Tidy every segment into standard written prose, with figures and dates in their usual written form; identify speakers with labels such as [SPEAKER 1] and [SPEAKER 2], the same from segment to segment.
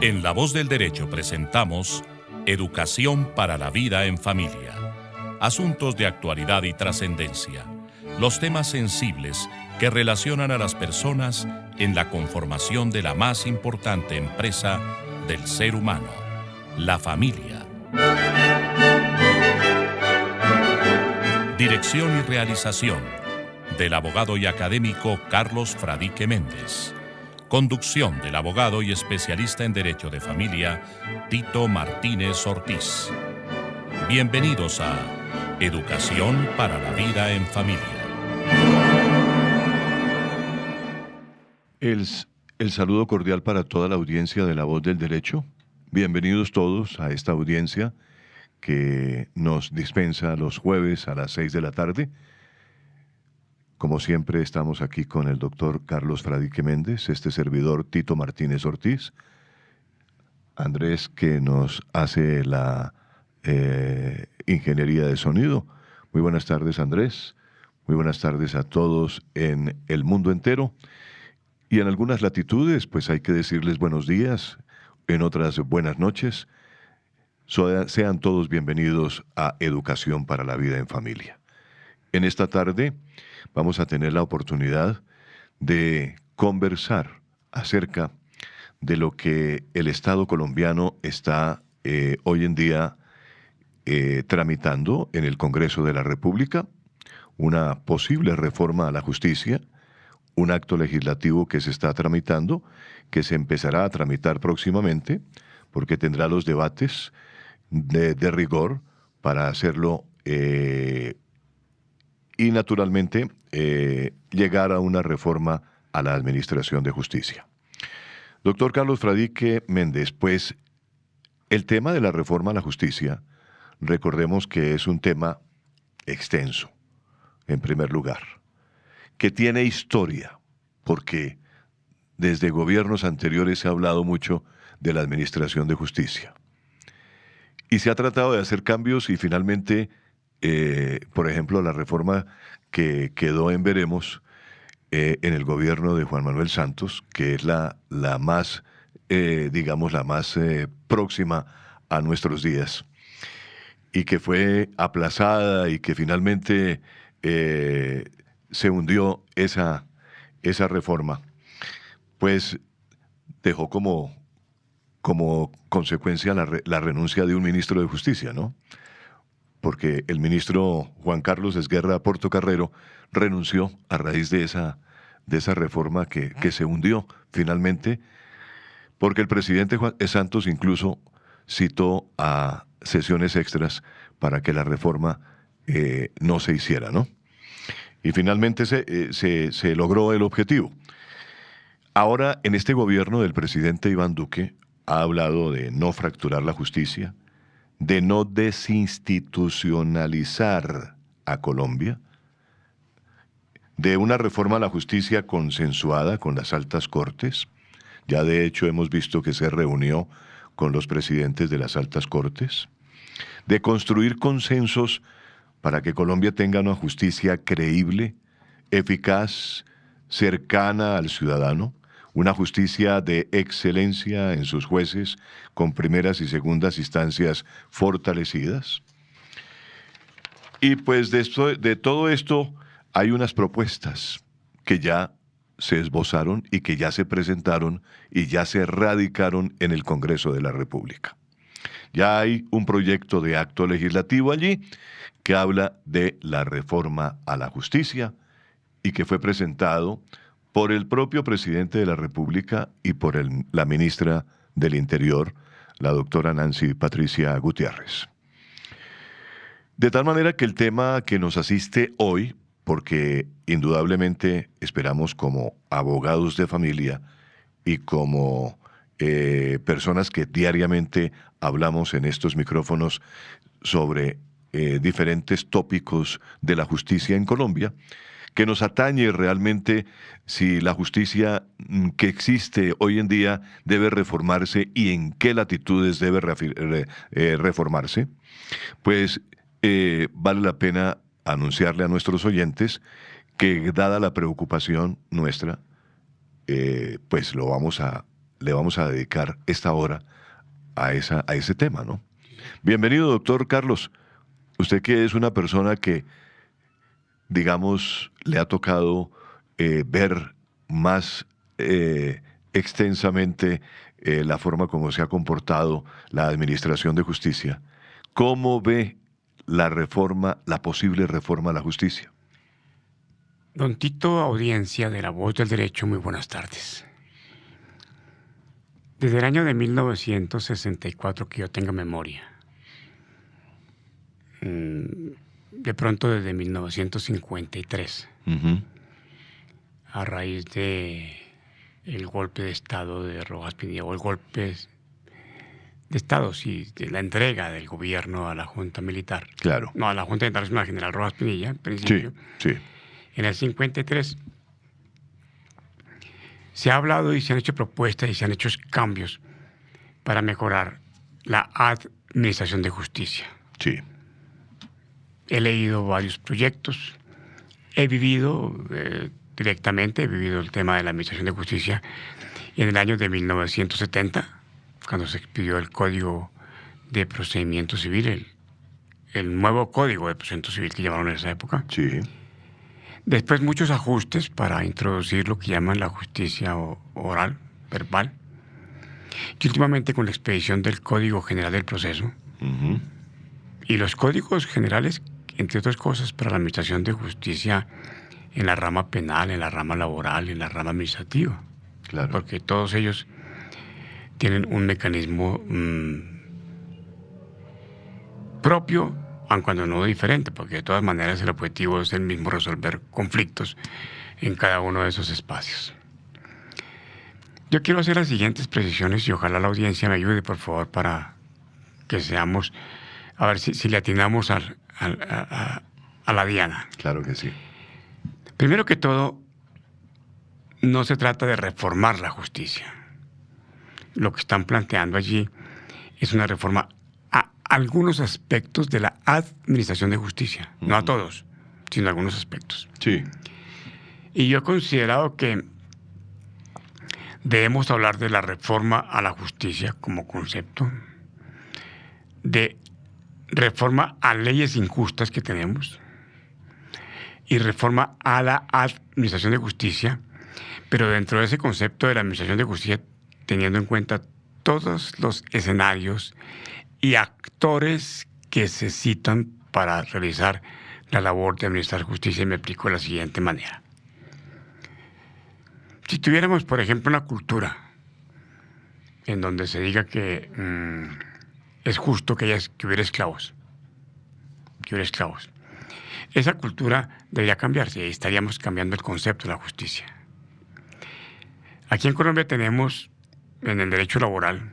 [SPEAKER 1] En La Voz del Derecho presentamos Educación para la Vida en Familia. Asuntos de actualidad y trascendencia. Los temas sensibles que relacionan a las personas en la conformación de la más importante empresa del ser humano, la familia. Dirección y realización del abogado y académico Carlos Fradique Méndez. Conducción del abogado y especialista en Derecho de Familia, Tito Martínez Ortiz. Bienvenidos a Educación para la Vida en Familia.
[SPEAKER 2] El saludo cordial para toda la audiencia de La Voz del Derecho. Bienvenidos todos a esta audiencia que nos dispensa los jueves a las 6 de la tarde. Como siempre, estamos aquí con el doctor Carlos Fradique Méndez, este servidor Tito Martínez Ortiz, Andrés, que nos hace la ingeniería de sonido. Muy buenas tardes, Andrés. Muy buenas tardes a todos en el mundo entero. Y en algunas latitudes, pues hay que decirles buenos días, en otras buenas noches. Sean todos bienvenidos a Educación para la Vida en Familia. En esta tarde vamos a tener la oportunidad de conversar acerca de lo que el Estado colombiano está hoy en día tramitando en el Congreso de la República, una posible reforma a la justicia, un acto legislativo que se está tramitando, que se empezará a tramitar próximamente, porque tendrá los debates de rigor para hacerlo y naturalmente llegar a una reforma a la Administración de Justicia. Doctor Carlos Fradique Méndez, pues el tema de la reforma a la justicia, recordemos que es un tema extenso, en primer lugar, que tiene historia, porque desde gobiernos anteriores se ha hablado mucho de la Administración de Justicia. Y se ha tratado de hacer cambios y finalmente, por ejemplo, la reforma que quedó en veremos en el gobierno de Juan Manuel Santos, que es la más, digamos, la más próxima a nuestros días, y que fue aplazada y que finalmente se hundió esa reforma, pues dejó como consecuencia la renuncia de un ministro de Justicia, ¿no? Porque el ministro Juan Carlos Esguerra Portocarrero renunció a raíz de esa reforma que se hundió finalmente, porque el presidente Santos incluso citó a sesiones extras para que la reforma no se hiciera, ¿no? Y finalmente se logró el objetivo. Ahora, en este gobierno del presidente Iván Duque, ha hablado de no fracturar la justicia, de no desinstitucionalizar a Colombia, de una reforma a la justicia consensuada con las altas cortes. Ya de hecho hemos visto que se reunió con los presidentes de las altas cortes, de construir consensos para que Colombia tenga una justicia creíble, eficaz, cercana al ciudadano, una justicia de excelencia en sus jueces, con primeras y segundas instancias fortalecidas. Y pues de todo esto hay unas propuestas que ya se esbozaron y que ya se presentaron y ya se radicaron en el Congreso de la República. Ya hay un proyecto de acto legislativo allí que habla de la reforma a la justicia y que fue presentado por el propio presidente de la República y por la ministra del Interior, la doctora Nancy Patricia Gutiérrez. De tal manera que el tema que nos asiste hoy, porque indudablemente esperamos como abogados de familia y como personas que diariamente hablamos en estos micrófonos sobre diferentes tópicos de la justicia en Colombia, que nos atañe realmente si la justicia que existe hoy en día debe reformarse y en qué latitudes debe reformarse, pues vale la pena anunciarle a nuestros oyentes que, dada la preocupación nuestra, pues lo vamos a le vamos a dedicar esta hora a ese tema, ¿no? Bienvenido, doctor Carlos. Usted que es una persona que, digamos, le ha tocado ver más extensamente la forma como se ha comportado la Administración de Justicia. ¿Cómo ve la posible reforma a la justicia?
[SPEAKER 3] Don Tito, audiencia de La Voz del Derecho, muy buenas tardes. Desde el año de 1964 que yo tenga memoria, de pronto desde 1953, a raíz de el golpe de Estado de Rojas Pinilla, o el golpe de Estado, sí, de la entrega del gobierno a la Junta Militar.
[SPEAKER 2] Claro.
[SPEAKER 3] No, a la Junta Militar, sino al general Rojas Pinilla, en principio.
[SPEAKER 2] Sí, sí.
[SPEAKER 3] En el 53 se ha hablado y se han hecho propuestas y se han hecho cambios para mejorar la administración de justicia.
[SPEAKER 2] Sí.
[SPEAKER 3] He leído varios proyectos, he vivido directamente, he vivido el tema de la administración de justicia en el año de 1970, cuando se expidió el Código de Procedimiento Civil, el nuevo Código de Procedimiento Civil que llamaron en esa época.
[SPEAKER 2] Sí.
[SPEAKER 3] Después muchos ajustes para introducir lo que llaman la justicia oral, verbal. Y últimamente con la expedición del Código General del Proceso. Y los códigos generales, entre otras cosas, para la administración de justicia en la rama penal, en la rama laboral, en la rama administrativa.
[SPEAKER 2] Claro.
[SPEAKER 3] Porque todos ellos tienen un mecanismo propio, aun cuando no diferente, porque de todas maneras el objetivo es el mismo, resolver conflictos en cada uno de esos espacios. Yo quiero hacer las siguientes precisiones y ojalá la audiencia me ayude, por favor, para que seamos, a ver si le atinamos a la diana.
[SPEAKER 2] Claro que sí.
[SPEAKER 3] Primero que todo, no se trata de reformar la justicia. Lo que están planteando allí es una reforma a algunos aspectos de la administración de justicia. No a todos, sino a algunos aspectos.
[SPEAKER 2] Sí.
[SPEAKER 3] Y yo he considerado que debemos hablar de la reforma a la justicia como concepto, de reforma a leyes injustas que tenemos y reforma a la administración de justicia, pero dentro de ese concepto de la administración de justicia teniendo en cuenta todos los escenarios y actores que se citan para realizar la labor de administrar justicia, y me explico de la siguiente manera. Si tuviéramos, por ejemplo, una cultura en donde se diga que es justo que hubiera esclavos, esa cultura debería cambiarse y estaríamos cambiando el concepto de la justicia. Aquí en Colombia tenemos, en el derecho laboral,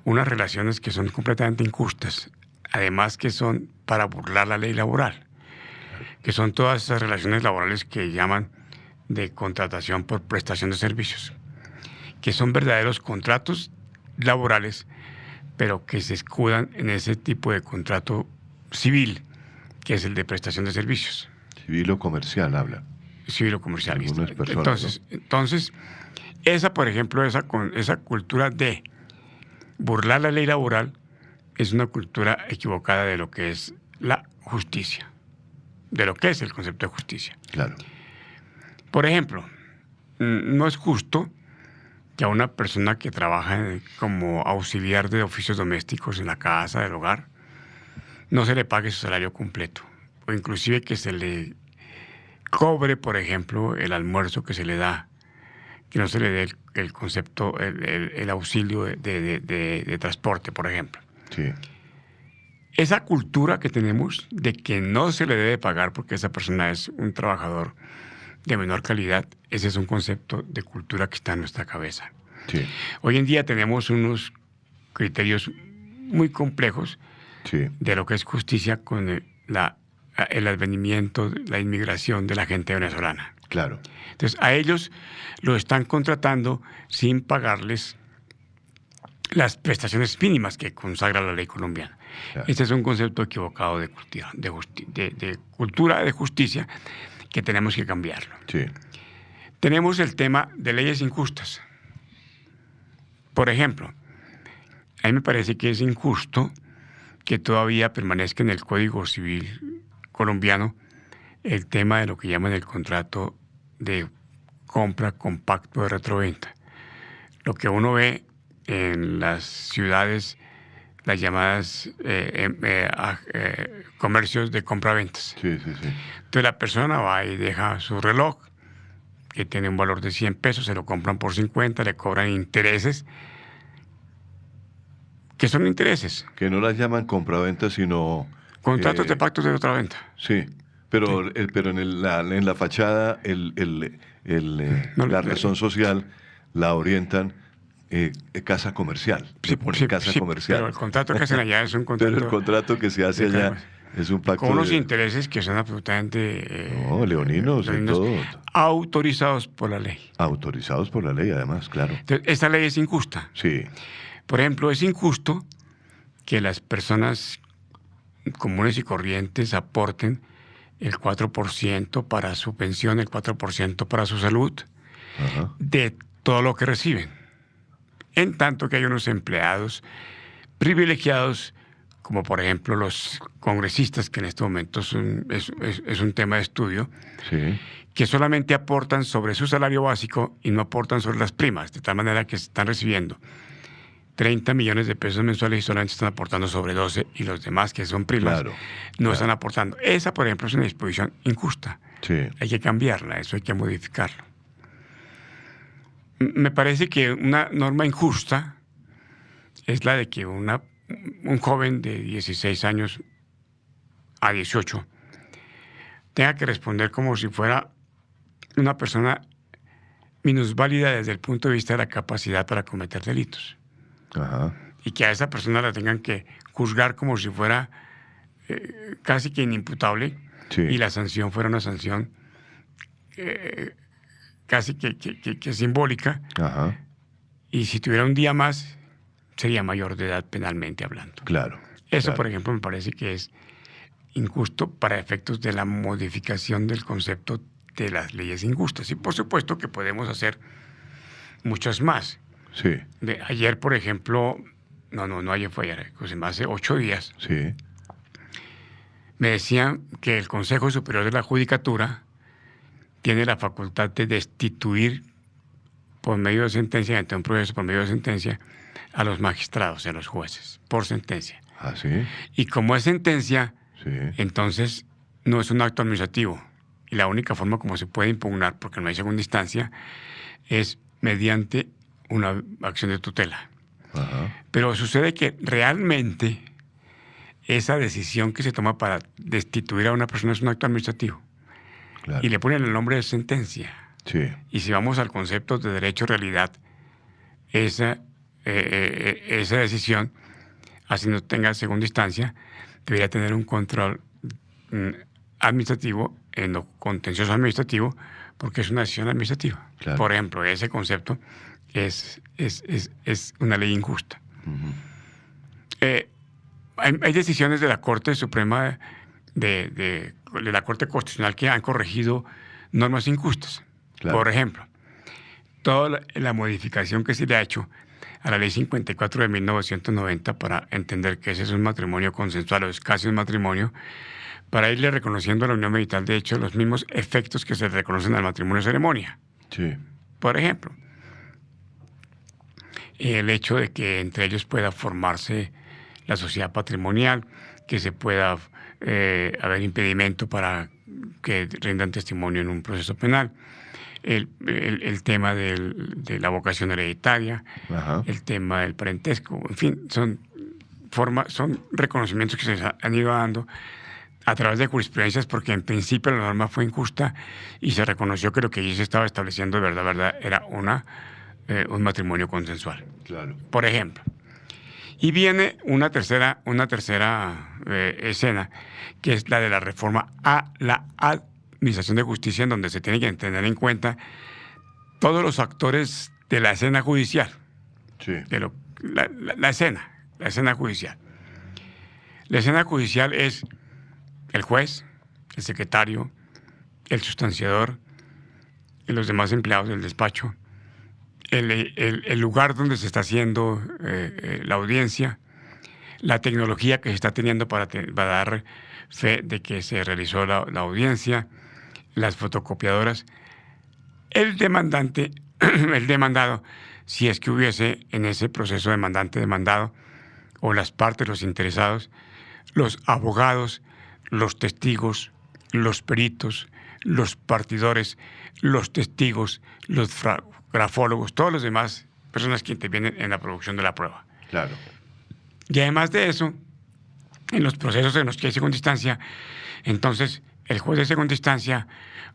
[SPEAKER 3] unas relaciones que son completamente injustas, además que son para burlar la ley laboral, que son todas esas relaciones laborales que llaman de contratación por prestación de servicios, que son verdaderos contratos laborales, pero que se escudan en ese tipo de contrato civil, que es el de prestación de servicios.
[SPEAKER 2] Civil o comercial, habla.
[SPEAKER 3] Civil o comercial.
[SPEAKER 2] Algunas personas,
[SPEAKER 3] Entonces, esa, por ejemplo, esa cultura de burlar la ley laboral es una cultura equivocada de lo que es la justicia, de lo que es el concepto de justicia.
[SPEAKER 2] Claro.
[SPEAKER 3] Por ejemplo, no es justo que a una persona que trabaja como auxiliar de oficios domésticos en la casa, del hogar, no se le pague su salario completo, o inclusive que se le cobre, por ejemplo, el almuerzo que se le da, que no se le dé el concepto, el auxilio de transporte, por ejemplo.
[SPEAKER 2] Sí.
[SPEAKER 3] Esa cultura que tenemos de que no se le debe pagar porque esa persona es un trabajador de menor calidad, ese es un concepto de cultura que está en nuestra cabeza.
[SPEAKER 2] Sí.
[SPEAKER 3] Hoy en día tenemos unos criterios muy complejos de lo que es justicia con el advenimiento, la inmigración de la gente venezolana.
[SPEAKER 2] Claro.
[SPEAKER 3] Entonces, a ellos lo están contratando sin pagarles las prestaciones mínimas que consagra la ley colombiana. Claro. Este es un concepto equivocado de cultura de justicia que tenemos que cambiarlo.
[SPEAKER 2] Sí.
[SPEAKER 3] Tenemos el tema de leyes injustas. Por ejemplo, a mí me parece que es injusto que todavía permanezca en el Código Civil colombiano el tema de lo que llaman el contrato de compra con pacto de retroventa. Lo que uno ve en las ciudades, las llamadas comercios de compraventas.
[SPEAKER 2] Sí.
[SPEAKER 3] Entonces la persona va y deja su reloj, que tiene un valor de 100 pesos, se lo compran por 50, le cobran intereses. ¿Qué son intereses?
[SPEAKER 2] Que no las llaman compraventa, sino...
[SPEAKER 3] Contratos de pactos de otra venta.
[SPEAKER 2] Sí, pero,
[SPEAKER 3] Sí.
[SPEAKER 2] Pero en la fachada la razón social la orientan casa comercial.
[SPEAKER 3] Sí,
[SPEAKER 2] Le ponen casa
[SPEAKER 3] sí,
[SPEAKER 2] comercial.
[SPEAKER 3] pero el contrato que hacen allá es un contrato...
[SPEAKER 2] Pero el contrato que se hace
[SPEAKER 3] de
[SPEAKER 2] allá
[SPEAKER 3] cargos.
[SPEAKER 2] es un pacto
[SPEAKER 3] Con unos
[SPEAKER 2] de...
[SPEAKER 3] intereses que son absolutamente...
[SPEAKER 2] leoninos y todo.
[SPEAKER 3] autorizados por la ley.
[SPEAKER 2] Autorizados por la ley, además, claro.
[SPEAKER 3] Entonces, esta ley es injusta.
[SPEAKER 2] Sí,
[SPEAKER 3] Por ejemplo, es injusto que las personas comunes y corrientes aporten el 4% para su pensión, el 4% para su salud,
[SPEAKER 2] ajá,
[SPEAKER 3] de todo lo que reciben. En tanto que hay unos empleados privilegiados, como por ejemplo los congresistas, que en este momento es un tema de estudio,
[SPEAKER 2] sí,
[SPEAKER 3] que solamente aportan sobre su salario básico y no aportan sobre las primas, de tal manera que están recibiendo 30 millones de pesos mensuales y solamente están aportando sobre 12, y los demás, que son primas,
[SPEAKER 2] Claro,
[SPEAKER 3] no
[SPEAKER 2] claro.
[SPEAKER 3] están aportando. Esa, por ejemplo, es una disposición injusta.
[SPEAKER 2] sí,
[SPEAKER 3] Hay que cambiarla, eso hay que modificarlo. Me parece que una norma injusta es la de que un joven de 16 años a 18 tenga que responder como si fuera una persona minusválida desde el punto de vista de la capacidad para cometer delitos.
[SPEAKER 2] ajá,
[SPEAKER 3] Y que a esa persona la tengan que juzgar como si fuera casi que inimputable,
[SPEAKER 2] sí,
[SPEAKER 3] y la sanción fuera una sanción casi que simbólica,
[SPEAKER 2] ajá,
[SPEAKER 3] y si tuviera un día más sería mayor de edad penalmente hablando.
[SPEAKER 2] claro.
[SPEAKER 3] Eso,
[SPEAKER 2] claro.
[SPEAKER 3] por ejemplo, me parece que es injusto para efectos de la modificación del concepto de las leyes injustas. Y por supuesto que podemos hacer muchas más.
[SPEAKER 2] Sí,
[SPEAKER 3] Ayer, por ejemplo, no ayer, fue ayer, pues hace 8 días,
[SPEAKER 2] sí,
[SPEAKER 3] me decían que el Consejo Superior de la Judicatura tiene la facultad de destituir por medio de sentencia, ante un proceso por medio de sentencia, a los magistrados, a los jueces, por sentencia.
[SPEAKER 2] ah, sí,
[SPEAKER 3] Y como es sentencia,
[SPEAKER 2] sí,
[SPEAKER 3] entonces no es un acto administrativo. Y la única forma como se puede impugnar, porque no hay segunda instancia, es mediante una acción de tutela.
[SPEAKER 2] ajá,
[SPEAKER 3] Pero sucede que realmente esa decisión que se toma para destituir a una persona es un acto administrativo.
[SPEAKER 2] claro.
[SPEAKER 3] Y le ponen el nombre de sentencia.
[SPEAKER 2] Sí,
[SPEAKER 3] Y si vamos al concepto de derecho-realidad, esa decisión, así no tenga segunda instancia, debería tener un control administrativo, no contencioso administrativo, porque es una decisión administrativa.
[SPEAKER 2] Claro.
[SPEAKER 3] Por ejemplo, ese concepto es una ley injusta. Hay decisiones de la Corte Suprema, de la Corte Constitucional, que han corregido normas injustas.
[SPEAKER 2] Claro.
[SPEAKER 3] Por ejemplo, toda la modificación que se le ha hecho a la Ley 54 de 1990 para entender que ese es un matrimonio consensual, o es casi un matrimonio, para irle reconociendo a la unión marital, de hecho, los mismos efectos que se reconocen al matrimonio ceremonia.
[SPEAKER 2] sí,
[SPEAKER 3] Por ejemplo, el hecho de que entre ellos pueda formarse la sociedad patrimonial, que se pueda haber impedimento para que rindan testimonio en un proceso penal, el tema de la vocación hereditaria,
[SPEAKER 2] ajá,
[SPEAKER 3] el tema del parentesco, en fin, son reconocimientos que se han ido dando a través de jurisprudencias, porque en principio la norma fue injusta y se reconoció que lo que allí se estaba estableciendo de verdad era un matrimonio consensual,
[SPEAKER 2] claro,
[SPEAKER 3] por ejemplo. Y viene una tercera escena, que es la de la reforma a la administración de justicia, en donde se tiene que tener en cuenta todos los actores de la escena judicial,
[SPEAKER 2] sí,
[SPEAKER 3] la escena judicial. La escena judicial es el juez, el secretario, el sustanciador y los demás empleados del despacho, el lugar donde se está haciendo la audiencia, la tecnología que se está teniendo para dar fe de que se realizó la audiencia, las fotocopiadoras, el demandante, el demandado, si es que hubiese en ese proceso demandante-demandado, o las partes, los interesados, los abogados, los testigos, los peritos, los partidores, los testigos, los grafólogos, todos los demás personas que intervienen en la producción de la prueba.
[SPEAKER 2] Claro.
[SPEAKER 3] Y además de eso, en los procesos en los que hay segunda instancia, entonces el juez de segunda instancia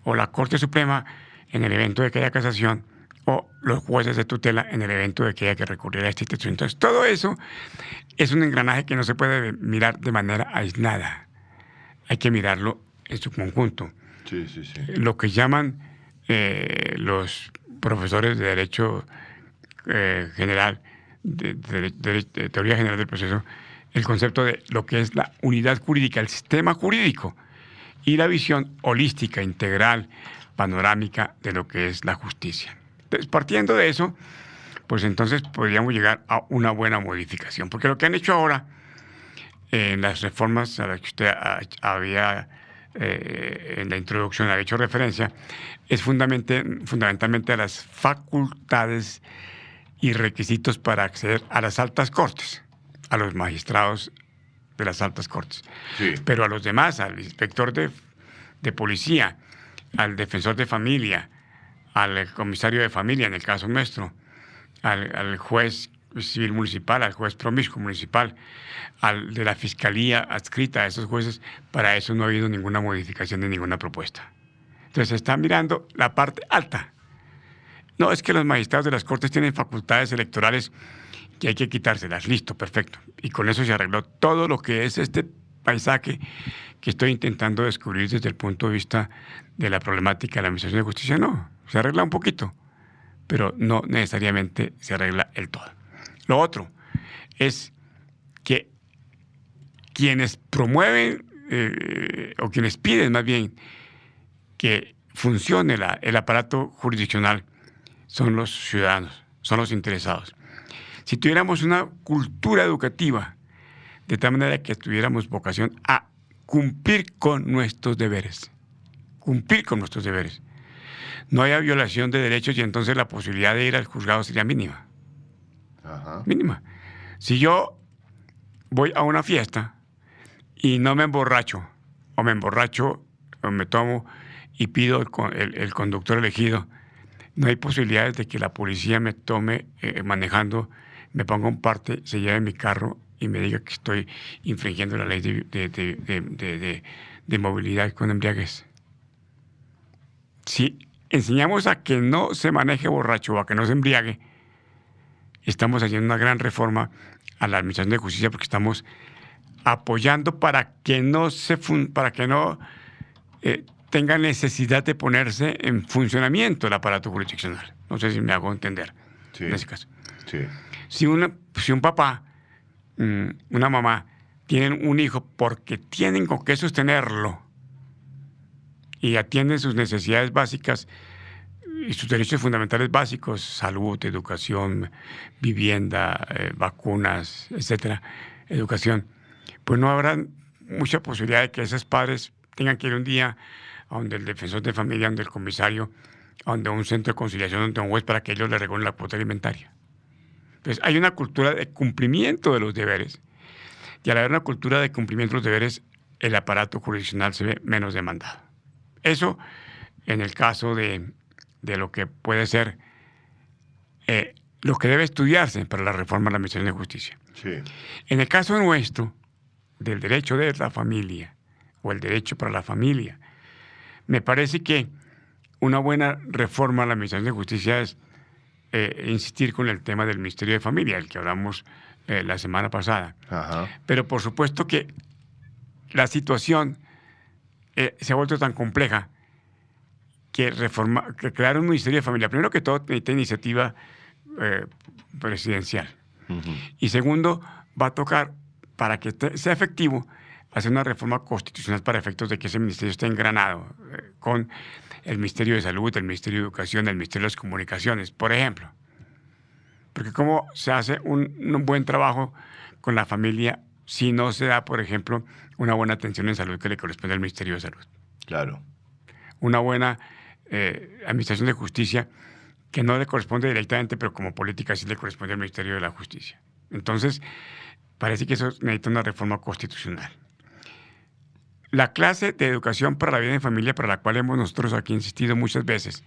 [SPEAKER 3] o la Corte Suprema, en el evento de que haya casación, o los jueces de tutela en el evento de que haya que recurrir a esta institución. Entonces, todo eso es un engranaje que no se puede mirar de manera aislada. Hay que mirarlo en su conjunto.
[SPEAKER 2] Sí, sí, sí.
[SPEAKER 3] Lo que llaman los profesores de Derecho General, de Teoría General del Proceso, el concepto de lo que es la unidad jurídica, el sistema jurídico, y la visión holística, integral, panorámica de lo que es la justicia. Entonces, partiendo de eso, pues entonces podríamos llegar a una buena modificación. Porque lo que han hecho ahora, en las reformas a las que usted había, en la introducción, había hecho referencia, es fundamentalmente a las facultades y requisitos para acceder a las altas cortes, a los magistrados de las altas cortes.
[SPEAKER 2] Sí.
[SPEAKER 3] Pero a los demás, al inspector de policía, al defensor de familia, al comisario de familia, en el caso nuestro, al juez civil municipal, al juez promiscuo municipal, al de la fiscalía adscrita a esos jueces, para eso no ha habido ninguna modificación de ninguna propuesta. Entonces se está mirando la parte alta. No, es que los magistrados de las cortes tienen facultades electorales que hay que quitárselas. Listo, perfecto. Y con eso se arregló todo lo que es este paisaje que estoy intentando descubrir desde el punto de vista de la problemática de la administración de justicia. No, se arregla un poquito, pero no necesariamente se arregla el todo. Lo otro es que quienes promueven o quienes piden más bien que funcione el aparato jurisdiccional son los ciudadanos, son los interesados. Si tuviéramos una cultura educativa de tal manera que tuviéramos vocación a cumplir con nuestros deberes, no haya violación de derechos y entonces la posibilidad de ir al juzgado sería mínima.
[SPEAKER 2] Ajá.
[SPEAKER 3] Mínima. Si yo voy a una fiesta y no me emborracho, o me tomo y pido el conductor elegido, no hay posibilidades de que la policía me tome manejando, me ponga un parte, se lleve mi carro y me diga que estoy infringiendo la ley de movilidad con embriaguez. Si enseñamos a que no se maneje borracho o a que no se embriague, estamos haciendo una gran reforma a la administración de justicia, porque estamos apoyando para que no tenga necesidad de ponerse en funcionamiento el aparato jurisdiccional. No sé si me hago entender,
[SPEAKER 2] sí,
[SPEAKER 3] en ese caso.
[SPEAKER 2] Sí.
[SPEAKER 3] Si un papá, una mamá, tienen un hijo porque tienen con qué sostenerlo y atienden sus necesidades básicas y sus derechos fundamentales básicos, salud, educación, vivienda, vacunas, etcétera, educación, pues no habrá mucha posibilidad de que esos padres tengan que ir un día a donde el defensor de familia, donde el comisario, a donde un centro de conciliación, donde un juez, para que ellos le regulen la cuota alimentaria. Entonces, hay una cultura de cumplimiento de los deberes. Y al haber una cultura de cumplimiento de los deberes, el aparato jurisdiccional se ve menos demandado. Eso, en el caso de lo que puede ser lo que debe estudiarse para la reforma de la administración de justicia.
[SPEAKER 2] Sí.
[SPEAKER 3] En el caso nuestro, del derecho de la familia, o el derecho para la familia, me parece que una buena reforma a la administración de justicia es insistir con el tema del Ministerio de Familia, el que hablamos la semana pasada.
[SPEAKER 2] Ajá.
[SPEAKER 3] Pero por supuesto que la situación se ha vuelto tan compleja que crear un Ministerio de Familia, primero que todo, necesita iniciativa presidencial.
[SPEAKER 2] Uh-huh.
[SPEAKER 3] Y segundo, va a tocar, para que sea efectivo, hacer una reforma constitucional para efectos de que ese ministerio esté engranado con el Ministerio de Salud, el Ministerio de Educación, el Ministerio de las Comunicaciones, por ejemplo. Porque cómo se hace un buen trabajo con la familia si no se da, por ejemplo, una buena atención en salud que le corresponde al Ministerio de Salud.
[SPEAKER 2] Claro.
[SPEAKER 3] Una buena administración de justicia que no le corresponde directamente, pero como política sí le corresponde al Ministerio de la Justicia. Entonces, parece que eso necesita una reforma constitucional. La clase de educación para la vida en familia, para la cual hemos nosotros aquí insistido muchas veces,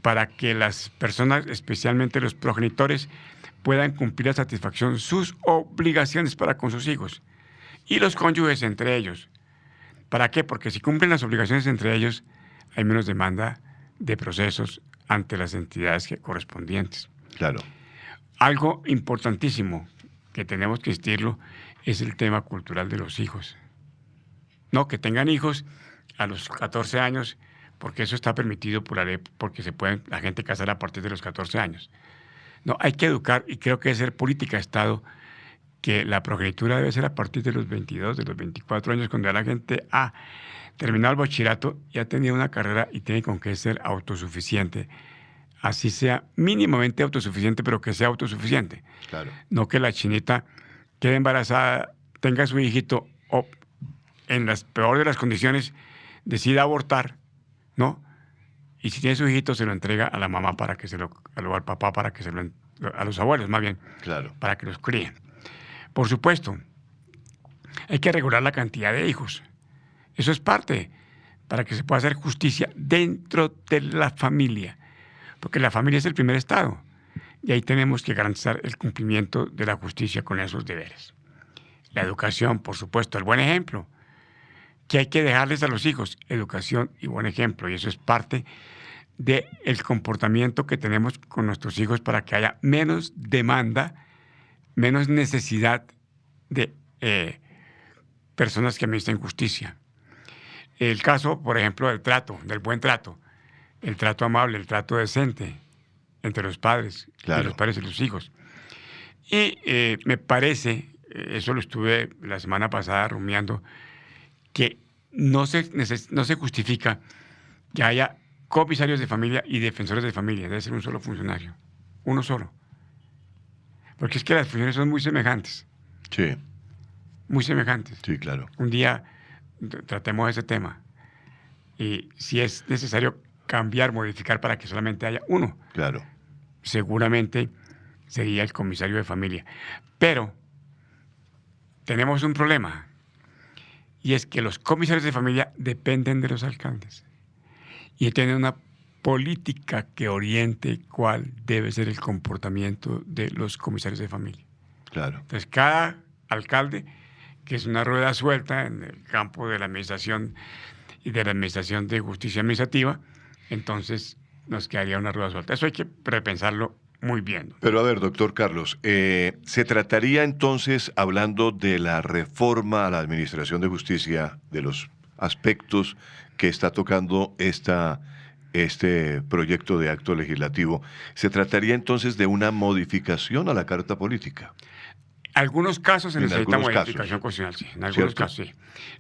[SPEAKER 3] para que las personas, especialmente los progenitores, puedan cumplir a satisfacción sus obligaciones para con sus hijos y los cónyuges entre ellos. ¿Para qué? Porque si cumplen las obligaciones entre ellos, hay menos demanda de procesos ante las entidades correspondientes.
[SPEAKER 2] Claro.
[SPEAKER 3] Algo importantísimo que tenemos que insistirlo es el tema cultural de los hijos. No, que tengan hijos a los 14 años, porque eso está permitido por la ley, porque se pueden la gente casar a partir de los 14 años. No, hay que educar, y creo que debe ser política de Estado, que la progenitura debe ser a partir de los 22, de los 24 años, cuando ya la gente ha terminado el bachillerato y ha tenido una carrera y tiene con qué ser autosuficiente. Así sea mínimamente autosuficiente, pero que sea autosuficiente.
[SPEAKER 2] Claro.
[SPEAKER 3] No que la chinita quede embarazada, tenga su hijito o en las peor de las condiciones decida abortar, ¿no? Y si tiene su hijito se lo entrega a la mamá para que al papá para que a los abuelos más bien,
[SPEAKER 2] Claro.
[SPEAKER 3] para que los críen. Por supuesto, hay que regular la cantidad de hijos. Eso es parte para que se pueda hacer justicia dentro de la familia, porque la familia es el primer estado y ahí tenemos que garantizar el cumplimiento de la justicia con esos deberes. La educación, por supuesto, el buen ejemplo, que hay que dejarles a los hijos, educación y buen ejemplo, y eso es parte del comportamiento que tenemos con nuestros hijos para que haya menos demanda, menos necesidad de personas que administren justicia. El caso, por ejemplo, del buen trato, el trato amable, el trato decente entre los padres,
[SPEAKER 2] Claro.
[SPEAKER 3] y los padres y los hijos. Y me parece, eso lo estuve la semana pasada rumiando, que no se justifica que haya comisarios de familia y defensores de familia. Debe ser un solo funcionario, uno solo. Porque es que las funciones son muy semejantes.
[SPEAKER 2] Sí.
[SPEAKER 3] Muy semejantes.
[SPEAKER 2] Sí, claro.
[SPEAKER 3] Un día tratemos ese tema. Y si es necesario cambiar, modificar para que solamente haya uno,
[SPEAKER 2] Claro.
[SPEAKER 3] seguramente sería el comisario de familia. Pero tenemos un problema, y es que los comisarios de familia dependen de los alcaldes y tienen una política que oriente cuál debe ser el comportamiento de los comisarios de familia.
[SPEAKER 2] Claro.
[SPEAKER 3] Entonces, cada alcalde, que es una rueda suelta en el campo de la administración y de la administración de justicia administrativa, entonces nos quedaría una rueda suelta. Eso hay que repensarlo muy bien.
[SPEAKER 2] Pero a ver, doctor Carlos, ¿se trataría entonces, hablando de la reforma a la Administración de Justicia, de los aspectos que está tocando este proyecto de acto legislativo, ¿se trataría entonces de una modificación a la Carta Política?
[SPEAKER 3] Algunos casos se
[SPEAKER 2] En
[SPEAKER 3] necesita
[SPEAKER 2] algunos
[SPEAKER 3] modificación
[SPEAKER 2] casos.
[SPEAKER 3] constitucional, sí. En algunos
[SPEAKER 2] ¿Cierto?
[SPEAKER 3] casos, sí.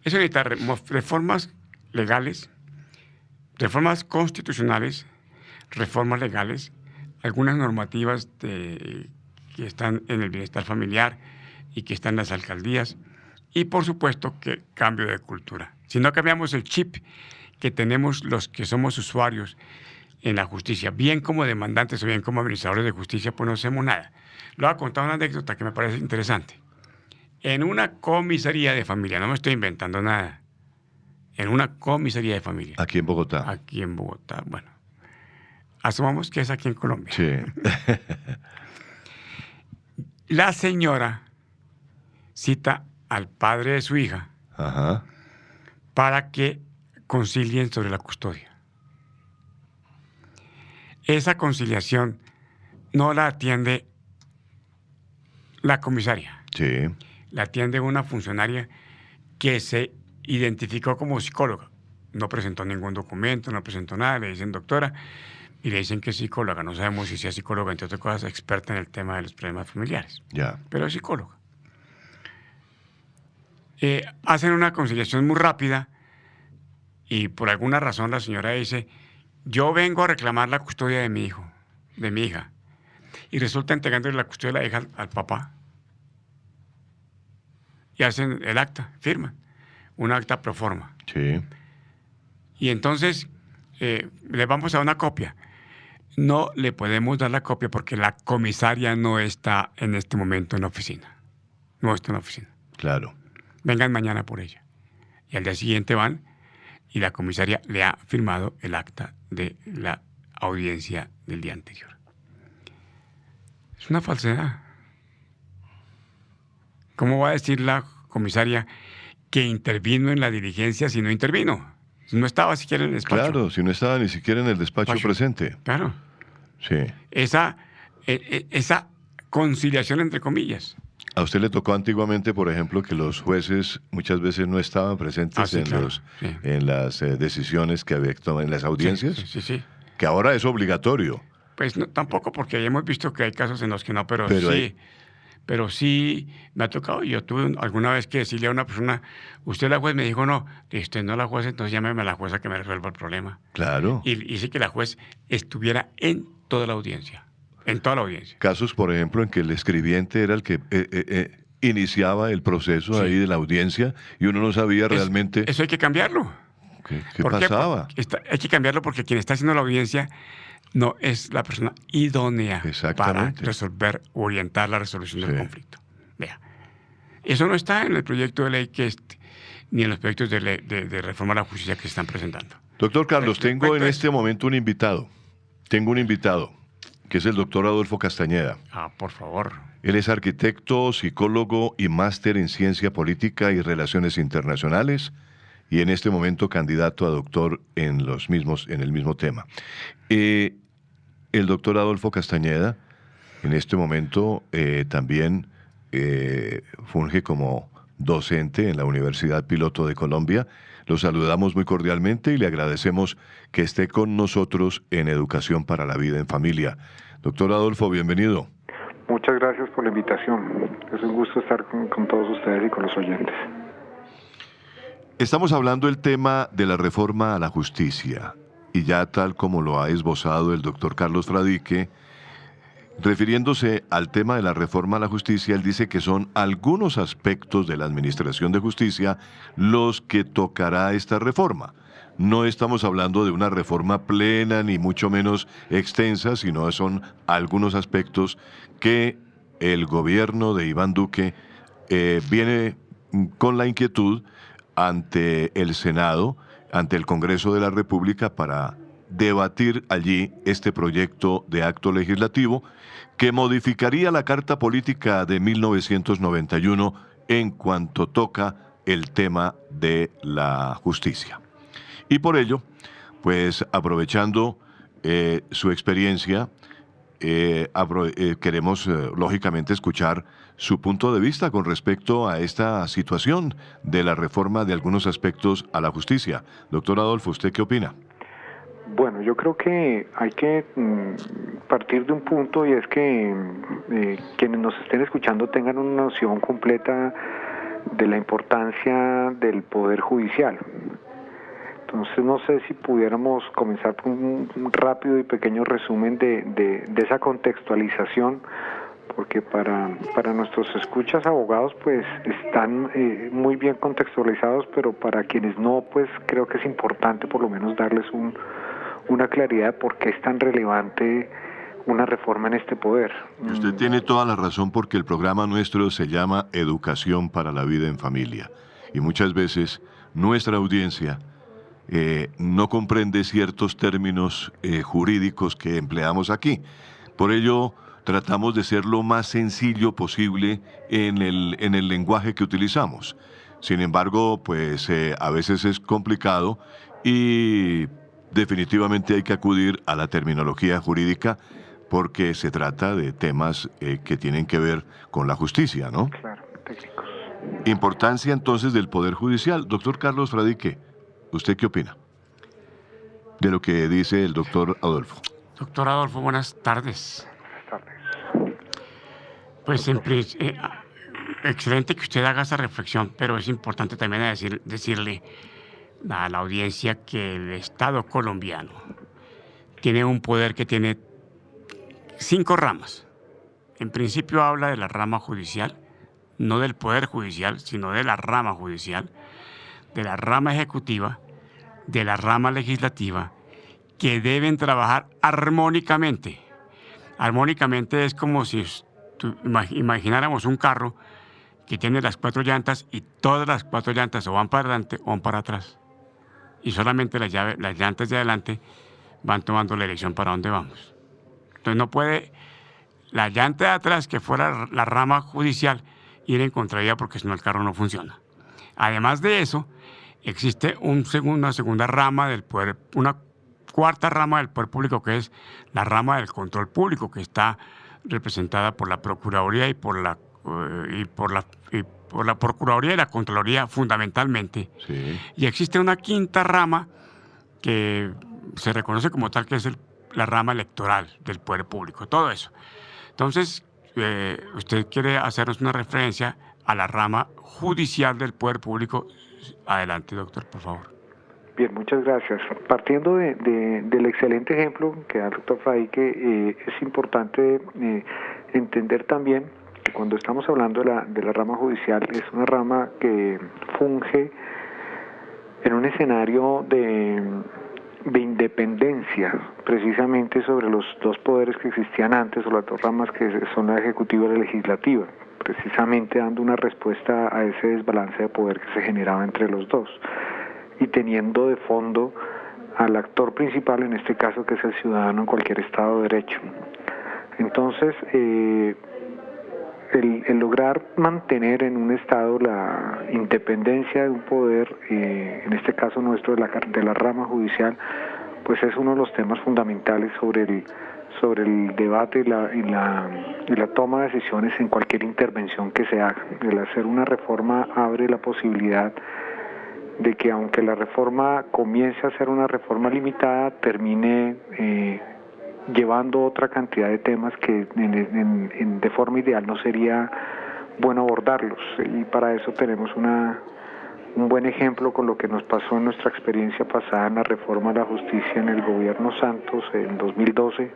[SPEAKER 3] Eso necesita reformas legales, reformas constitucionales, reformas legales, algunas normativas que están en el bienestar familiar y que están en las alcaldías, y por supuesto que cambio de cultura. Si no cambiamos el chip que tenemos los que somos usuarios en la justicia, bien como demandantes o bien como administradores de justicia, pues no hacemos nada. Le voy a contar una anécdota que me parece interesante. En una comisaría de familia, no me estoy inventando nada, en una comisaría de familia.
[SPEAKER 2] Aquí en Bogotá.
[SPEAKER 3] Aquí en Bogotá, bueno. Asumamos que es aquí en Colombia.
[SPEAKER 2] Sí.
[SPEAKER 3] La señora cita al padre de su hija
[SPEAKER 2] Ajá.
[SPEAKER 3] para que concilien sobre la custodia. Esa conciliación no la atiende la comisaria,
[SPEAKER 2] Sí.
[SPEAKER 3] la atiende una funcionaria que se identificó como psicóloga. No presentó ningún documento, no presentó nada, le dicen doctora y le dicen que es psicóloga. No sabemos si sea psicóloga, entre otras cosas, experta en el tema de los problemas familiares,
[SPEAKER 2] Ya.
[SPEAKER 3] pero es psicóloga. Hacen una conciliación muy rápida y por alguna razón la señora dice: yo vengo a reclamar la custodia de mi hijo, de mi hija. y resulta entregándole la custodia de la hija al papá. Y hacen el acta, firman, un acta pro forma.
[SPEAKER 2] Sí.
[SPEAKER 3] Y entonces le vamos a dar una copia. No le podemos dar la copia porque la comisaria no está en este momento en la oficina. No está en la oficina.
[SPEAKER 2] Claro.
[SPEAKER 3] Vengan mañana por ella. Y al día siguiente van y la comisaria le ha firmado el acta de la audiencia del día anterior. Es una falsedad. ¿Cómo va a decir la comisaria que intervino en la diligencia si no intervino? No estaba siquiera en el despacho.
[SPEAKER 2] Claro, si no estaba ni siquiera en el despacho presente.
[SPEAKER 3] Claro.
[SPEAKER 2] Sí.
[SPEAKER 3] Esa conciliación entre comillas.
[SPEAKER 2] ¿A usted le tocó antiguamente, por ejemplo, que los jueces muchas veces no estaban presentes
[SPEAKER 3] Sí, claro.
[SPEAKER 2] en las decisiones que había que tomar en las audiencias?
[SPEAKER 3] Sí.
[SPEAKER 2] Que ahora es obligatorio.
[SPEAKER 3] Pues no, tampoco, porque hemos visto que hay casos en los que no, pero
[SPEAKER 2] sí.
[SPEAKER 3] Pero sí me ha tocado. Yo tuve alguna vez que decirle a una persona, usted la juez, me dijo, no, usted no la juez, entonces llámeme a la jueza que me resuelva el problema.
[SPEAKER 2] Claro.
[SPEAKER 3] Y hice que la juez estuviera en toda la audiencia. En toda la audiencia.
[SPEAKER 2] Casos, por ejemplo, en que el escribiente era el que iniciaba el proceso ahí de la audiencia y uno no sabía realmente...
[SPEAKER 3] Eso hay que cambiarlo.
[SPEAKER 2] ¿Qué pasaba?
[SPEAKER 3] Hay que cambiarlo porque quien está haciendo la audiencia no es la persona idónea para resolver, orientar la resolución del conflicto. Vea, eso no está en el proyecto de ley ni en los proyectos de reforma a la justicia que se están presentando.
[SPEAKER 2] Doctor Carlos, tengo en este momento un invitado. Tengo un invitado, que es el doctor Adolfo Castañeda.
[SPEAKER 3] Por favor.
[SPEAKER 2] Él es arquitecto, psicólogo y máster en ciencia política y relaciones internacionales, y en este momento candidato a doctor en el mismo tema. El doctor Adolfo Castañeda, en este momento también funge como docente en la Universidad Piloto de Colombia. Lo saludamos muy cordialmente y le agradecemos que esté con nosotros en Educación para la Vida en Familia. Doctor Adolfo, bienvenido.
[SPEAKER 4] Muchas gracias por la invitación. Es un gusto estar con todos ustedes y con los oyentes.
[SPEAKER 2] Estamos hablando del tema de la reforma a la justicia, y ya tal como lo ha esbozado el doctor Carlos Fradique, refiriéndose al tema de la reforma a la justicia, él dice que son algunos aspectos de la administración de justicia los que tocará esta reforma. No estamos hablando de una reforma plena ni mucho menos extensa, sino son algunos aspectos que el gobierno de Iván Duque viene con la inquietud ante el Senado, ante el Congreso de la República, para debatir allí este proyecto de acto legislativo que modificaría la Carta Política de 1991 en cuanto toca el tema de la justicia. Y por ello, pues aprovechando su experiencia, queremos lógicamente escuchar su punto de vista con respecto a esta situación de la reforma de algunos aspectos a la justicia. Doctor Adolfo, ¿usted qué opina?
[SPEAKER 4] Bueno, yo creo que hay que partir de un punto, y es que quienes nos estén escuchando tengan una noción completa de la importancia del Poder Judicial. Entonces no sé si pudiéramos comenzar con un rápido y pequeño resumen de esa contextualización, porque para nuestros escuchas abogados pues están muy bien contextualizados, pero para quienes no, pues creo que es importante por lo menos darles una claridad de por qué es tan relevante una reforma en este poder.
[SPEAKER 2] Usted tiene toda la razón, porque el programa nuestro se llama Educación para la Vida en Familia, y muchas veces nuestra audiencia no comprende ciertos términos jurídicos que empleamos aquí. Por ello, tratamos de ser lo más sencillo posible en el lenguaje que utilizamos. Sin embargo, pues a veces es complicado y definitivamente hay que acudir a la terminología jurídica, porque se trata de temas que tienen que ver con la justicia, ¿no?
[SPEAKER 4] Claro, técnicos.
[SPEAKER 2] Importancia entonces del Poder Judicial. Doctor Carlos Fradique, ¿usted qué opina de lo que dice el doctor Adolfo?
[SPEAKER 3] Doctor Adolfo, buenas tardes.
[SPEAKER 4] Buenas tardes.
[SPEAKER 3] Pues excelente que usted haga esa reflexión, pero es importante también decirle a la audiencia que el Estado colombiano tiene un poder que tiene 5 ramas. En principio habla de la rama judicial, no del Poder Judicial, sino de la rama judicial, de la rama ejecutiva, de la rama legislativa, que deben trabajar armónicamente. Armónicamente es como si imagináramos un carro que tiene las 4 llantas y todas las 4 llantas o van para adelante o van para atrás. Y solamente las llantas de adelante van tomando la dirección para dónde vamos. Entonces no puede la llanta de atrás, que fuera la rama judicial, ir en contravía porque si no el carro no funciona. Además de eso, existe una segunda rama del poder, una cuarta rama del poder público, que es la rama del control público, que está representada por la Procuraduría y por la Procuraduría y la Contraloría fundamentalmente.
[SPEAKER 2] Sí.
[SPEAKER 3] Y existe una quinta rama que se reconoce como tal, que es la rama electoral del poder público, todo eso. Entonces, usted quiere hacernos una referencia a la rama judicial del poder público. Adelante, doctor, por favor.
[SPEAKER 4] Bien, muchas gracias. Partiendo del excelente ejemplo que da el doctor Frey, que es importante entender también que cuando estamos hablando de la rama judicial, es una rama que funge en un escenario de independencia, precisamente sobre los dos poderes que existían antes, o las dos ramas que son la ejecutiva y la legislativa, precisamente dando una respuesta a ese desbalance de poder que se generaba entre los dos, y teniendo de fondo al actor principal, en este caso, que es el ciudadano en cualquier Estado de Derecho. Entonces, el lograr mantener en un Estado la independencia de un poder, en este caso nuestro de la rama judicial, pues es uno de los temas fundamentales sobre el debate y la toma de decisiones en cualquier intervención que se haga. El hacer una reforma abre la posibilidad de que, aunque la reforma comience a ser una reforma limitada, termine llevando otra cantidad de temas que de forma ideal no sería bueno abordarlos, y para eso tenemos un buen ejemplo con lo que nos pasó en nuestra experiencia pasada en la reforma a la justicia en el gobierno Santos en 2012,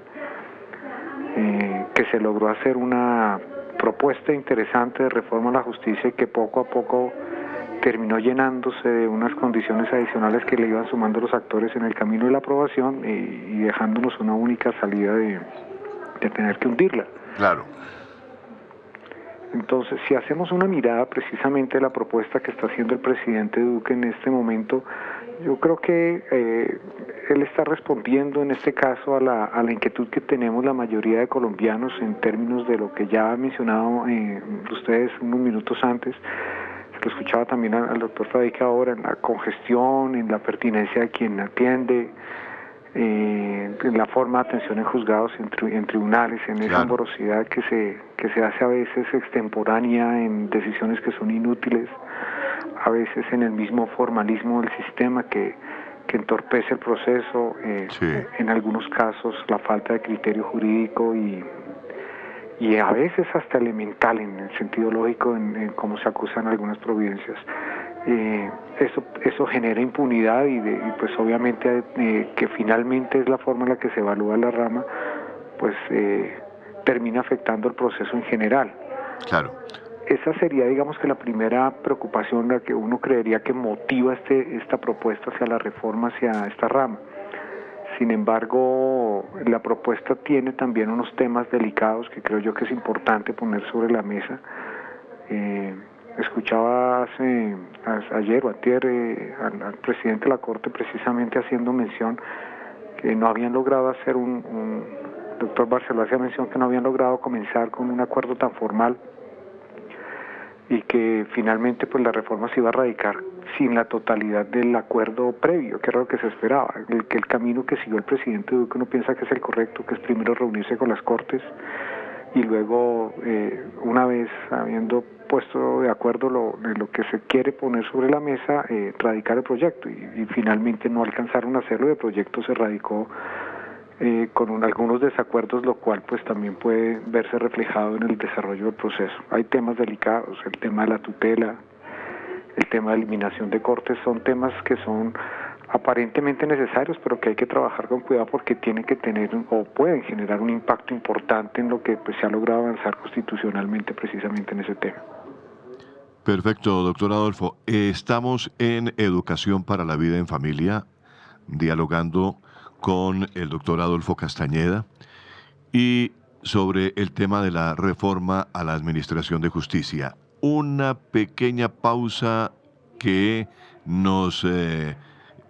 [SPEAKER 4] que se logró hacer una propuesta interesante de reforma a la justicia y que poco a poco terminó llenándose de unas condiciones adicionales que le iban sumando los actores en el camino de la aprobación y dejándonos una única salida de tener que hundirla.
[SPEAKER 2] Claro.
[SPEAKER 4] Entonces, si hacemos una mirada precisamente de la propuesta que está haciendo el presidente Duque en este momento, yo creo que él está respondiendo en este caso a la inquietud que tenemos la mayoría de colombianos en términos de lo que ya ha mencionado ustedes unos minutos antes. Lo escuchaba también al doctor Fadika ahora, en la congestión, en la pertinencia de quien atiende, en la forma de atención en juzgados, en tribunales, en esa morosidad que se hace a veces extemporánea en decisiones que son inútiles, a veces en el mismo formalismo del sistema que entorpece el proceso, en algunos casos la falta de criterio jurídico y a veces hasta elemental en el sentido lógico en cómo se acusan algunas providencias. Eso genera impunidad y pues obviamente que finalmente es la forma en la que se evalúa la rama, pues termina afectando el proceso en general.
[SPEAKER 2] Claro.
[SPEAKER 4] Esa sería, digamos, que la primera preocupación, la que uno creería que motiva esta propuesta hacia la reforma, hacia esta rama. Sin embargo, la propuesta tiene también unos temas delicados que creo yo que es importante poner sobre la mesa. Escuchaba ayer o antier al presidente de la Corte precisamente haciendo mención que no habían logrado hacer el doctor Barceló hacía mención que no habían logrado comenzar con un acuerdo tan formal y que finalmente pues la reforma se iba a radicar sin la totalidad del acuerdo previo, que era lo que se esperaba, que el camino que siguió el presidente Duque uno piensa que es el correcto, que es primero reunirse con las Cortes y luego, una vez habiendo puesto de acuerdo lo que se quiere poner sobre la mesa, radicar el proyecto, y finalmente no alcanzaron a hacerlo, el proyecto se radicó con algunos desacuerdos, lo cual pues también puede verse reflejado en el desarrollo del proceso. Hay temas delicados, el tema de la tutela, el tema de eliminación de cortes, son temas que son aparentemente necesarios, pero que hay que trabajar con cuidado porque tienen que tener o pueden generar un impacto importante en lo que pues, se ha logrado avanzar constitucionalmente precisamente en ese tema.
[SPEAKER 2] Perfecto, doctor Adolfo. Estamos en Educación para la Vida en Familia, dialogando con el doctor Adolfo Castañeda y sobre el tema de la reforma a la Administración de Justicia. Una pequeña pausa que nos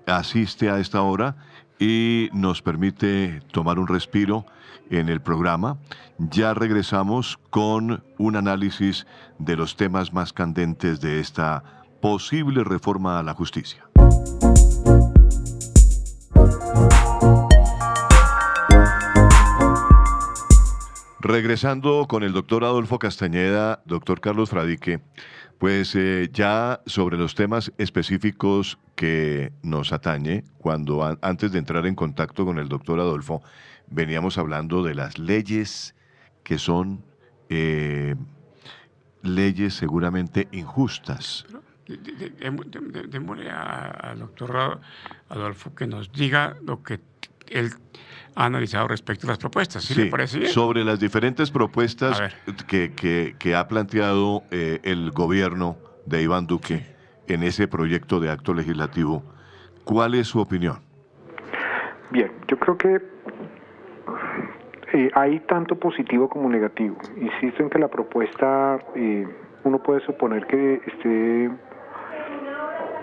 [SPEAKER 2] asiste a esta hora y nos permite tomar un respiro en el programa. Ya regresamos con un análisis de los temas más candentes de esta posible reforma a la justicia. Regresando con el doctor Adolfo Castañeda, doctor Carlos Fradique, pues ya sobre los temas específicos que nos atañe, cuando antes de entrar en contacto con el doctor Adolfo, veníamos hablando de las leyes que son leyes seguramente injustas.
[SPEAKER 3] Démosle al doctor Adolfo que nos diga lo que él ha analizado respecto a las propuestas. ¿Sí le parece bien?
[SPEAKER 2] Sobre las diferentes propuestas que ha planteado el gobierno de Iván Duque en ese proyecto de acto legislativo, ¿cuál es su opinión?
[SPEAKER 4] Bien, yo creo que hay tanto positivo como negativo. Insisto en que la propuesta uno puede suponer que esté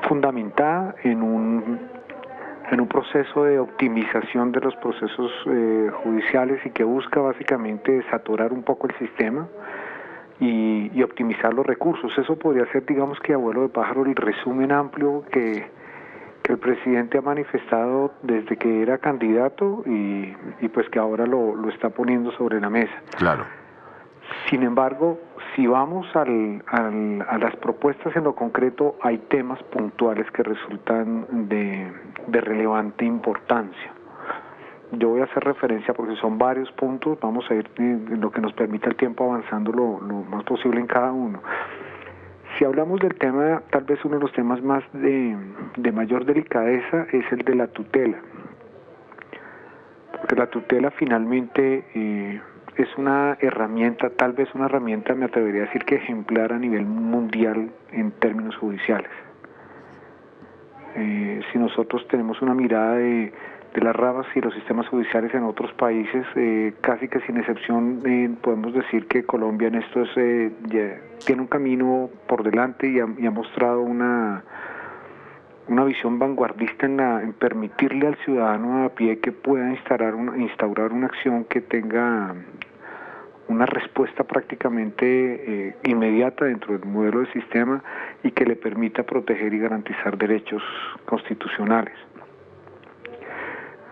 [SPEAKER 4] fundamentada en un proceso de optimización de los procesos judiciales y que busca básicamente saturar un poco el sistema y optimizar los recursos. Eso podría ser, digamos que a vuelo de pájaro, el resumen amplio que el presidente ha manifestado desde que era candidato y pues que ahora lo está poniendo sobre la mesa.
[SPEAKER 2] Claro.
[SPEAKER 4] Sin embargo, si vamos a las propuestas en lo concreto, hay temas puntuales que resultan de relevante importancia. Yo voy a hacer referencia porque son varios puntos, vamos a ir en lo que nos permita el tiempo avanzando lo más posible en cada uno. Si hablamos del tema, tal vez uno de los temas más de mayor delicadeza es el de la tutela. Porque la tutela finalmente es una herramienta, tal vez una herramienta, me atrevería a decir que ejemplar a nivel mundial en términos judiciales. Si nosotros tenemos una mirada de las ramas y los sistemas judiciales en otros países, casi que sin excepción podemos decir que Colombia en esto tiene un camino por delante y ha mostrado una visión vanguardista en permitirle al ciudadano a pie que pueda instaurar una acción que tenga una respuesta prácticamente inmediata dentro del modelo de sistema y que le permita proteger y garantizar derechos constitucionales.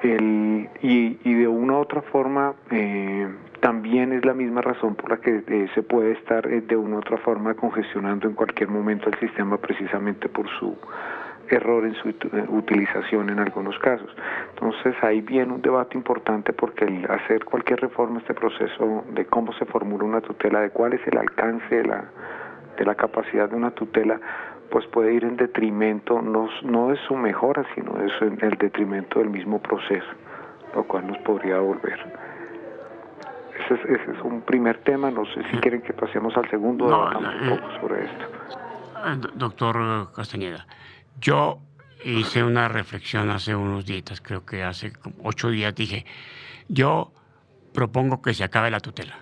[SPEAKER 4] Y de una u otra forma también es la misma razón por la que se puede estar de una u otra forma congestionando en cualquier momento el sistema precisamente por su error en su utilización en algunos casos. Entonces ahí viene un debate importante porque el hacer cualquier reforma a este proceso de cómo se formula una tutela, de cuál es el alcance de la capacidad de una tutela, pues puede ir en detrimento no de su mejora, sino en el detrimento del mismo proceso, lo cual nos podría devolver. Ese es un primer tema, no sé si quieren que pasemos al segundo, debatamos un poco sobre esto.
[SPEAKER 3] Doctor Castañeda, yo hice una reflexión hace unos días, creo que hace 8 días, dije, yo propongo que se acabe la tutela.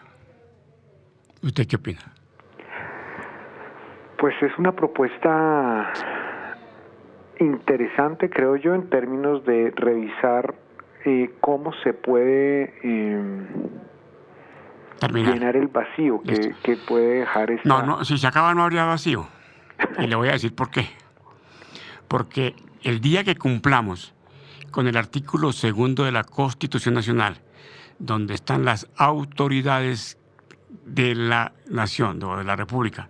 [SPEAKER 3] ¿Usted qué opina?
[SPEAKER 4] Pues es una propuesta interesante, creo yo, en términos de revisar cómo se puede llenar el vacío que puede dejar esta...
[SPEAKER 3] No, si se acaba no habría vacío. Y le voy a decir por qué. Porque el día que cumplamos con el artículo 2 de la Constitución Nacional, donde están las autoridades de la nación o de la República,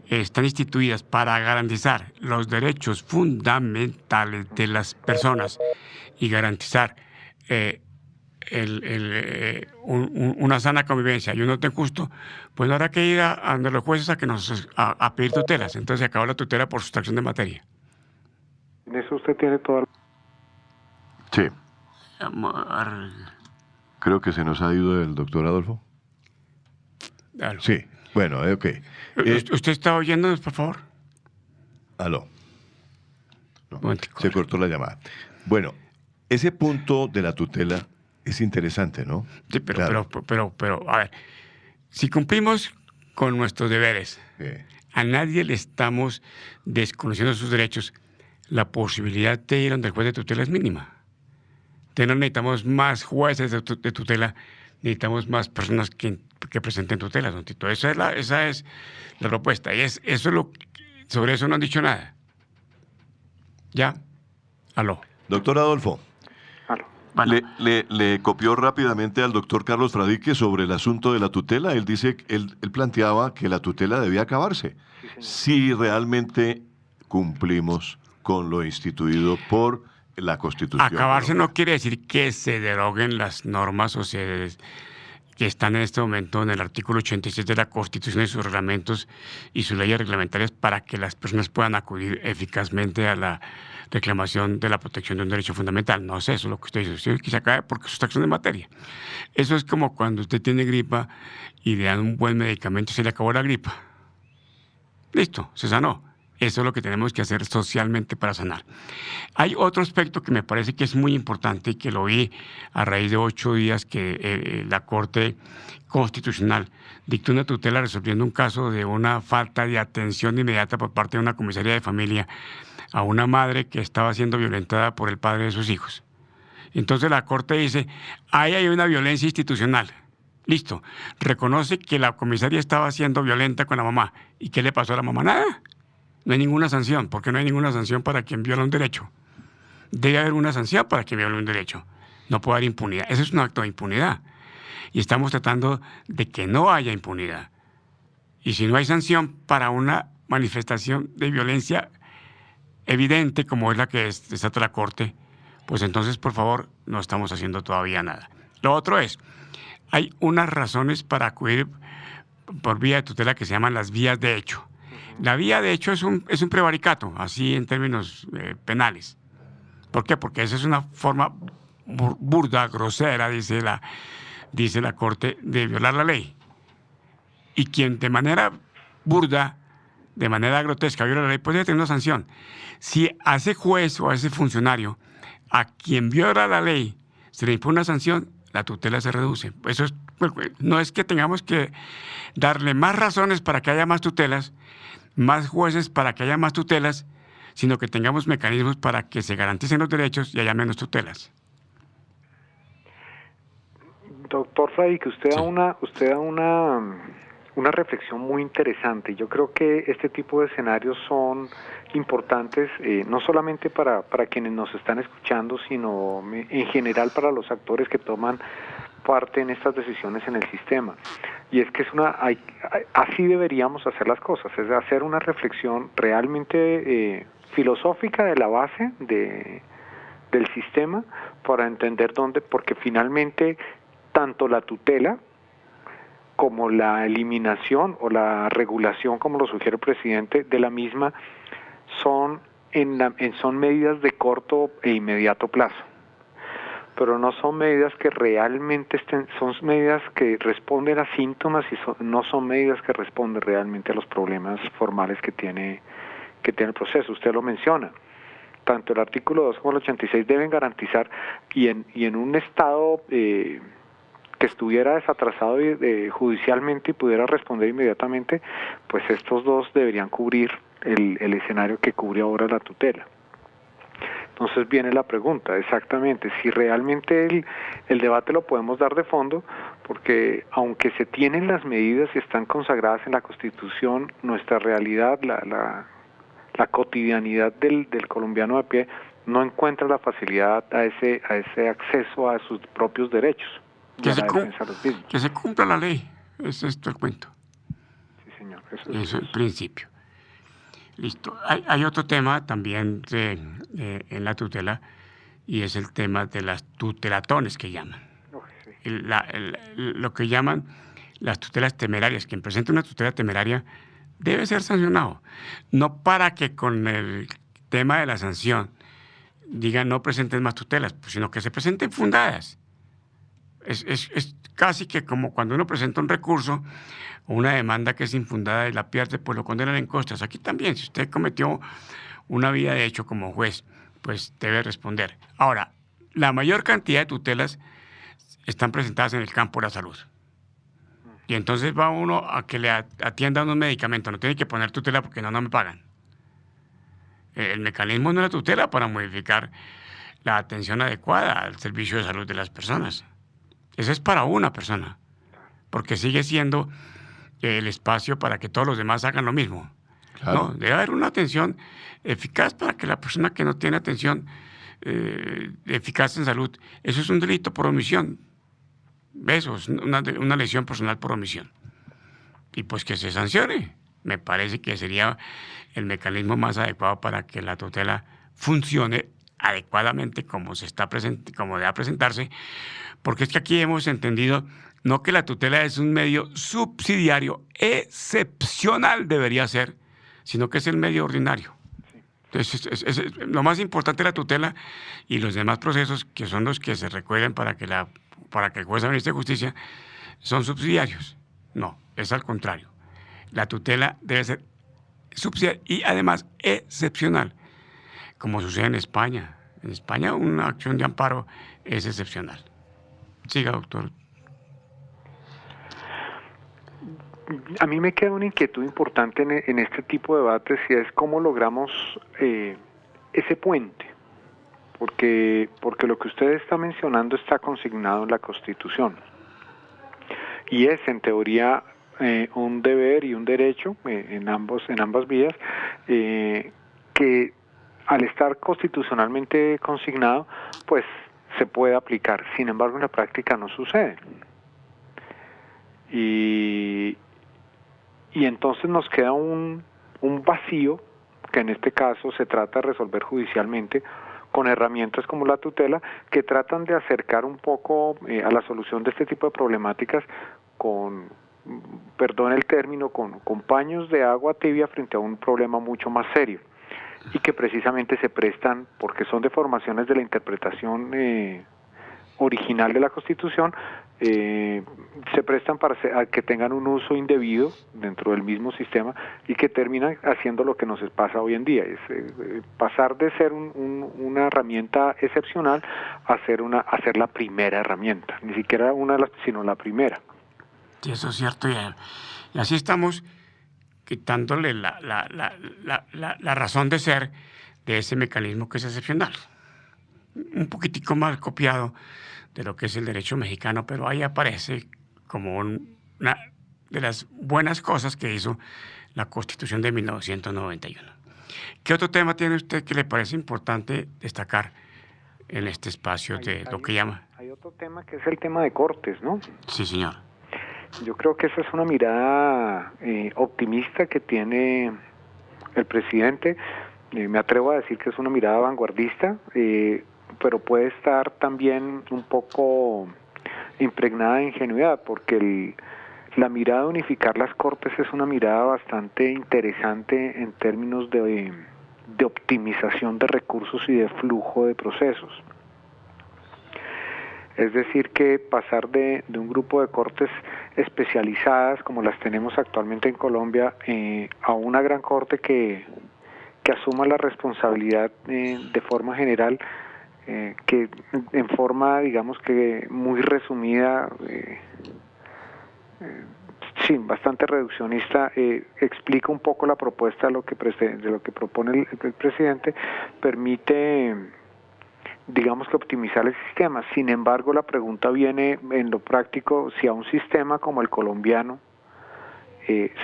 [SPEAKER 3] están instituidas para garantizar los derechos fundamentales de las personas y garantizar una sana convivencia y un orden justo, pues no habrá que ir a los jueces a pedir tutelas. Entonces se acabó la tutela por sustracción de materia.
[SPEAKER 4] En eso usted tiene toda la...
[SPEAKER 2] Sí.
[SPEAKER 3] Amor.
[SPEAKER 2] Creo que se nos ha ido el doctor Adolfo.
[SPEAKER 3] Aló.
[SPEAKER 2] Sí. Bueno, ok.
[SPEAKER 3] ¿Usted está oyéndonos, por favor?
[SPEAKER 2] Aló. No,
[SPEAKER 3] Momentico.
[SPEAKER 2] se cortó la llamada. Bueno, ese punto de la tutela es interesante, ¿no?
[SPEAKER 3] Sí, pero,
[SPEAKER 2] Claro.
[SPEAKER 3] pero, a ver, si cumplimos con nuestros deberes, a nadie le estamos desconociendo sus derechos, la posibilidad de ir donde el juez de tutela es mínima. Entonces no necesitamos más jueces de tutela, necesitamos más personas que presenten tutela, don Tito. Esa es la propuesta. Y sobre eso no han dicho nada. ¿Ya? Aló.
[SPEAKER 2] Doctor Adolfo,
[SPEAKER 4] Aló.
[SPEAKER 3] Bueno,
[SPEAKER 2] le copió rápidamente al doctor Carlos Fradique sobre el asunto de la tutela. Él dice, él planteaba que la tutela debía acabarse si realmente cumplimos con lo instituido por la Constitución.
[SPEAKER 3] acabarse no quiere decir que se deroguen las normas o que están en este momento en el artículo 86 de la Constitución y sus reglamentos y sus leyes reglamentarias para que las personas puedan acudir eficazmente a la reclamación de la protección de un derecho fundamental. No sé, eso es lo que usted dice. Usted que se acabe porque eso está acción de materia. Eso es como cuando usted tiene gripa y le dan un buen medicamento, se le acabó la gripa. Listo, se sanó. Eso es lo que tenemos que hacer socialmente para sanar. Hay otro aspecto que me parece que es muy importante y que lo vi a raíz de 8 días que la Corte Constitucional dictó una tutela resolviendo un caso de una falta de atención inmediata por parte de una comisaría de familia a una madre que estaba siendo violentada por el padre de sus hijos. Entonces la Corte dice, ahí hay una violencia institucional. Listo, reconoce que la comisaría estaba siendo violenta con la mamá. ¿Y qué le pasó a la mamá? Nada. No hay ninguna sanción, porque no hay ninguna sanción para quien viola un derecho. Debe haber una sanción para quien viola un derecho. No puede haber impunidad. Eso es un acto de impunidad. Y estamos tratando de que no haya impunidad. Y si no hay sanción para una manifestación de violencia evidente, como es la que desata la Corte, pues entonces, por favor, no estamos haciendo todavía nada. Lo otro es, hay unas razones para acudir por vía de tutela que se llaman las vías de hecho. La vía de hecho es un prevaricato, así en términos penales. ¿Por qué? Porque esa es una forma burda, grosera, dice la Corte, de violar la ley. Y quien de manera burda, de manera grotesca, viola la ley, pues debe tener una sanción. Si a ese juez o a ese funcionario, a quien viola la ley, se le impone una sanción, la tutela se reduce. Eso no es que tengamos que darle más razones para que haya más tutelas, más jueces para que haya más tutelas, sino que tengamos mecanismos para que se garanticen los derechos y haya menos tutelas.
[SPEAKER 4] Doctor Fradique, usted
[SPEAKER 3] Sí.
[SPEAKER 4] da una reflexión muy interesante. Yo creo que este tipo de escenarios son importantes, no solamente para quienes nos están escuchando, sino en general para los actores que toman parte en estas decisiones en el sistema. Y es que así deberíamos hacer las cosas, es hacer una reflexión realmente filosófica de la base del sistema para entender dónde, porque finalmente tanto la tutela como la eliminación o la regulación, como lo sugiere el presidente, de la misma son medidas de corto e inmediato plazo. Pero no son medidas que realmente son medidas que responden a síntomas y no son medidas que responden realmente a los problemas formales que tiene el proceso. Usted lo menciona. Tanto el artículo 2 como el 86 deben garantizar, y en un estado que estuviera desatrasado judicialmente y pudiera responder inmediatamente, pues estos dos deberían cubrir el escenario que cubre ahora la tutela. Entonces viene la pregunta, exactamente, si realmente el debate lo podemos dar de fondo, porque aunque se tienen las medidas y están consagradas en la Constitución, nuestra realidad, la cotidianidad del colombiano a pie, no encuentra la facilidad a ese acceso a sus propios derechos.
[SPEAKER 3] Que se cumpla la ley, ese es el cuento.
[SPEAKER 4] Sí, señor.
[SPEAKER 3] Eso es el principio. Listo. Hay otro tema también en la tutela, y es el tema de las tutelatones que llaman.
[SPEAKER 4] Sí.
[SPEAKER 3] Lo que llaman las tutelas temerarias. Quien presenta una tutela temeraria debe ser sancionado. No para que con el tema de la sanción digan no presenten más tutelas, pues, sino que se presenten fundadas. Es casi que como cuando uno presenta un recurso o una demanda que es infundada y la pierde, pues lo condenan en costas. Aquí también, si usted cometió una vía de hecho como juez, pues debe responder. Ahora, la mayor cantidad de tutelas están presentadas en el campo de la salud. Y entonces va uno a que le atiendan unos medicamentos, no tiene que poner tutela porque no me pagan. El mecanismo no es la tutela para modificar la atención adecuada al servicio de salud de las personas. Eso es para una persona, porque sigue siendo el espacio para que todos los demás hagan lo mismo.
[SPEAKER 2] Claro.
[SPEAKER 3] No, debe haber una atención eficaz para que la persona que no tiene atención eficaz en salud, eso es un delito por omisión. Eso es una lesión personal por omisión. Y pues que se sancione. Me parece que sería el mecanismo más adecuado para que la tutela funcione adecuadamente como debe presentarse, porque es que aquí hemos entendido no que la tutela es un medio subsidiario, excepcional debería ser, sino que es el medio ordinario. Entonces, lo más importante de la tutela y los demás procesos, que son los que se recuerden para que el juez administre justicia, son subsidiarios. No, es al contrario. La tutela debe ser subsidiaria y además excepcional, como sucede en España. En España una acción de amparo es excepcional. Siga, doctor.
[SPEAKER 4] A mí me queda una inquietud importante en este tipo de debates y es cómo logramos ese puente, porque lo que usted está mencionando está consignado en la Constitución y es en teoría un deber y un derecho en ambas vías que al estar constitucionalmente consignado pues se puede aplicar. Sin embargo, en la práctica no sucede. Y entonces nos queda un vacío que en este caso se trata de resolver judicialmente con herramientas como la tutela que tratan de acercar un poco a la solución de este tipo de problemáticas con, perdón el término, con paños de agua tibia frente a un problema mucho más serio y que precisamente se prestan, porque son deformaciones de la interpretación original de la Constitución, se prestan para que tengan un uso indebido dentro del mismo sistema y que terminan haciendo lo que nos pasa hoy en día, es pasar de ser una herramienta excepcional a ser la primera herramienta, ni siquiera una de las, sino la primera.
[SPEAKER 3] Sí, eso es cierto, y así estamos quitándole la razón de ser de ese mecanismo que es excepcional. Un poquitico mal copiado de lo que es el derecho mexicano, pero ahí aparece como una de las buenas cosas que hizo la Constitución de 1991. ¿Qué otro tema tiene usted que le parece importante destacar en este espacio de lo que llama?
[SPEAKER 4] Hay otro tema que es el tema de cortes, ¿no?
[SPEAKER 3] Sí, señor.
[SPEAKER 4] Yo creo que esa es una mirada optimista que tiene el presidente. Me atrevo a decir que es una mirada vanguardista, pero puede estar también un poco impregnada de ingenuidad, porque la mirada de unificar las cortes es una mirada bastante interesante en términos de optimización de recursos y de flujo de procesos. Es decir, que pasar de un grupo de cortes especializadas, como las tenemos actualmente en Colombia, a una gran corte que asuma la responsabilidad de forma general, que en forma, digamos que muy resumida, sí, bastante reduccionista, explica un poco la propuesta de lo que propone el presidente, permite, digamos que optimizar el sistema. Sin embargo, la pregunta viene en lo práctico, si a un sistema como el colombiano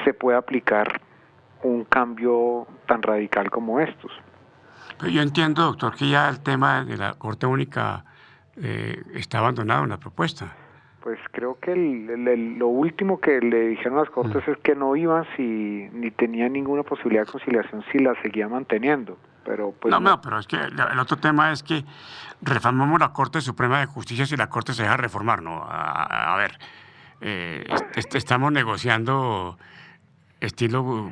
[SPEAKER 4] se puede aplicar un cambio tan radical como estos.
[SPEAKER 3] Pero yo entiendo, doctor, que ya el tema de la Corte Única está abandonado en la propuesta.
[SPEAKER 4] Pues creo que lo último que le dijeron a las Cortes es que no iban ni tenían ninguna posibilidad de conciliación si la seguía manteniendo. Pero pues
[SPEAKER 3] no, pero es que el otro tema es que reformamos la Corte Suprema de Justicia si la Corte se deja reformar, ¿no? A ver, estamos negociando estilo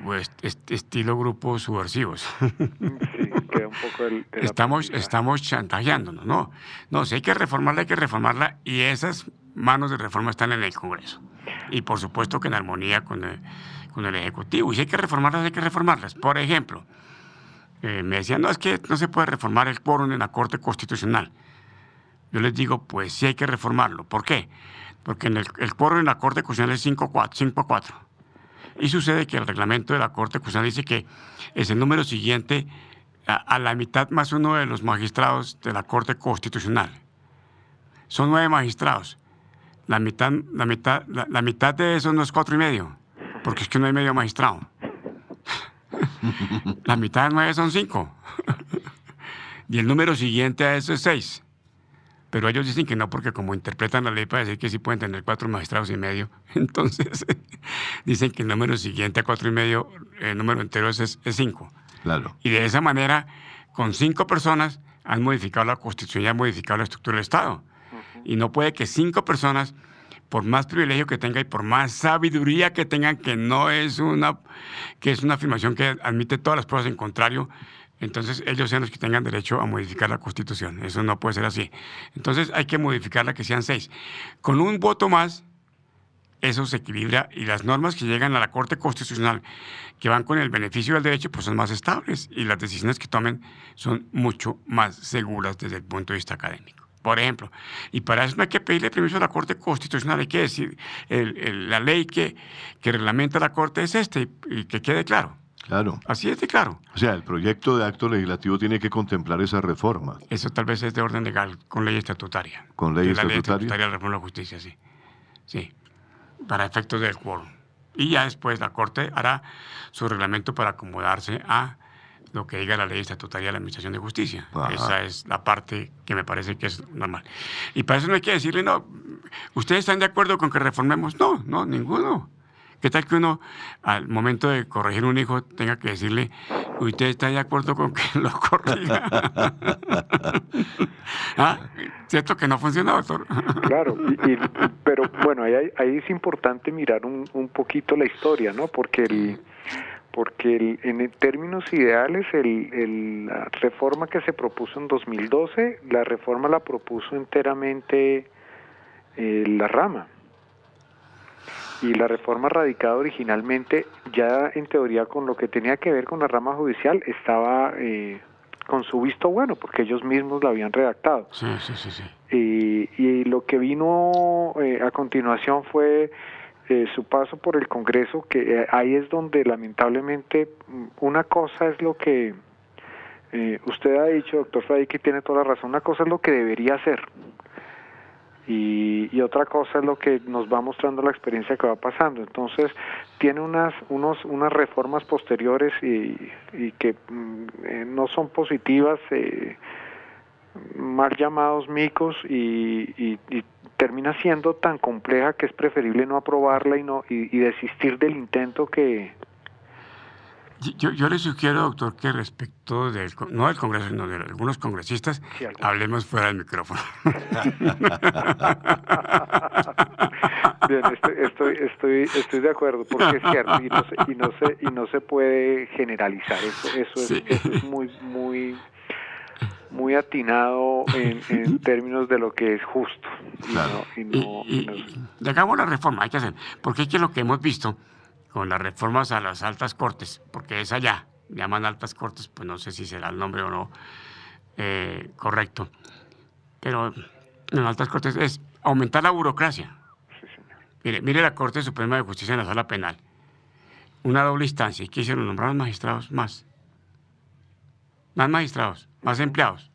[SPEAKER 3] grupos subversivos.
[SPEAKER 4] Sí, queda un poco de la
[SPEAKER 3] estamos chantajeándonos, ¿no? No, si hay que reformarla, y esas manos de reforma están en el Congreso. Y por supuesto que en armonía con el Ejecutivo. Y si hay que reformarlas, hay que reformarlas. Por ejemplo, me decían, no, es que no se puede reformar el quórum en la Corte Constitucional. Yo les digo, pues sí hay que reformarlo. ¿Por qué? Porque el quórum en la Corte Constitucional es 5-4. Y sucede que el reglamento de la Corte Constitucional dice que es el número siguiente a la mitad más uno de los magistrados de la Corte Constitucional. Son 9 magistrados. La mitad de esos no es 4,5, porque es que no hay medio magistrado. La mitad de 9 son 5. Y el número siguiente a eso es 6. Pero ellos dicen que no, porque como interpretan la ley para decir que sí pueden tener 4 magistrados y medio, entonces dicen que el número siguiente a 4,5, el número entero es 5.
[SPEAKER 2] Claro.
[SPEAKER 3] Y de esa manera, con 5 personas, han modificado la Constitución y han modificado la estructura del Estado. Y no puede que 5 personas, por más privilegio que tengan y por más sabiduría que tengan, que es una afirmación que admite todas las pruebas en contrario, entonces ellos sean los que tengan derecho a modificar la Constitución. Eso no puede ser así. Entonces hay que modificarla que sean 6. Con un voto más, eso se equilibra y las normas que llegan a la Corte Constitucional, que van con el beneficio del derecho, pues son más estables y las decisiones que tomen son mucho más seguras desde el punto de vista académico. Por ejemplo, y para eso no hay que pedirle permiso a la Corte Constitucional, hay que decir, la ley que reglamenta la Corte es y que quede claro.
[SPEAKER 2] Claro.
[SPEAKER 3] Así es de claro.
[SPEAKER 2] O sea, el proyecto de acto legislativo tiene que contemplar esa reforma.
[SPEAKER 3] Eso tal vez es de orden legal, con ley estatutaria.
[SPEAKER 2] ¿Con ley
[SPEAKER 3] estatutaria? La ley
[SPEAKER 2] estatutaria
[SPEAKER 3] de la reforma de la justicia, sí. Sí, para efectos del quórum. Y ya después la Corte hará su reglamento para acomodarse a lo que diga la ley estatutaria de la Administración de Justicia.
[SPEAKER 2] Ajá.
[SPEAKER 3] Esa es la parte que me parece que es normal. Y para eso no hay que decirle, no, ¿ustedes están de acuerdo con que reformemos? No, ninguno. ¿Qué tal que uno, al momento de corregir un hijo, tenga que decirle, ¿usted está de acuerdo con que lo corrija? ¿Ah? ¿Cierto que no funciona, doctor?
[SPEAKER 4] Claro, pero bueno, ahí es importante mirar un poquito la historia, ¿no? Porque en términos ideales, la reforma que se propuso en 2012, la reforma la propuso enteramente la rama. Y la reforma radicada originalmente, ya en teoría con lo que tenía que ver con la rama judicial, estaba con su visto bueno, porque ellos mismos la habían redactado.
[SPEAKER 3] Sí.
[SPEAKER 4] Y lo que vino a continuación fue su paso por el Congreso, que ahí es donde lamentablemente una cosa es lo que usted ha dicho, doctor Frey, que tiene toda la razón, una cosa es lo que debería ser. Y otra cosa es lo que nos va mostrando la experiencia que va pasando. Entonces, tiene unas reformas posteriores y que no son positivas, mal llamados micos, y termina siendo tan compleja que es preferible no aprobarla y desistir del intento que...
[SPEAKER 3] Yo le sugiero, doctor, que respecto no del Congreso, sino de algunos congresistas, sí, hablemos fuera del micrófono.
[SPEAKER 4] Bien, estoy de acuerdo, porque es cierto, y no se puede generalizar. Eso
[SPEAKER 3] sí.
[SPEAKER 4] Es muy atinado en términos de lo que es justo.
[SPEAKER 3] Hagamos la reforma, hay que hacer, porque es que lo que hemos visto con las reformas a las altas cortes, porque es allá, llaman altas cortes, pues no sé si será el nombre o no correcto, pero en las altas cortes es aumentar la burocracia.
[SPEAKER 4] Sí, señor.
[SPEAKER 3] Mire la Corte Suprema de Justicia en la Sala Penal, una doble instancia, y quisieron nombrar magistrados más magistrados, más empleados.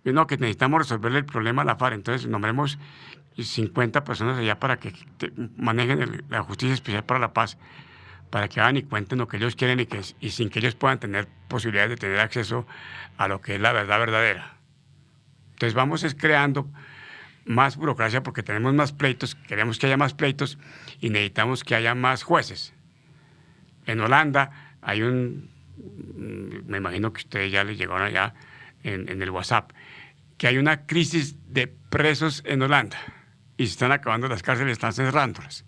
[SPEAKER 3] Y no, que necesitamos resolverle el problema a la FARC, entonces nombremos 50 personas allá para que manejen la justicia especial para la paz, para que hagan y cuenten lo que ellos quieren y sin que ellos puedan tener posibilidades de tener acceso a lo que es la verdad verdadera. Entonces vamos creando más burocracia porque tenemos más pleitos, queremos que haya más pleitos y necesitamos que haya más jueces. En Holanda hay me imagino que ustedes ya les llegaron allá en el WhatsApp, que hay una crisis de presos en Holanda y se están acabando las cárceles, están cerrándolas.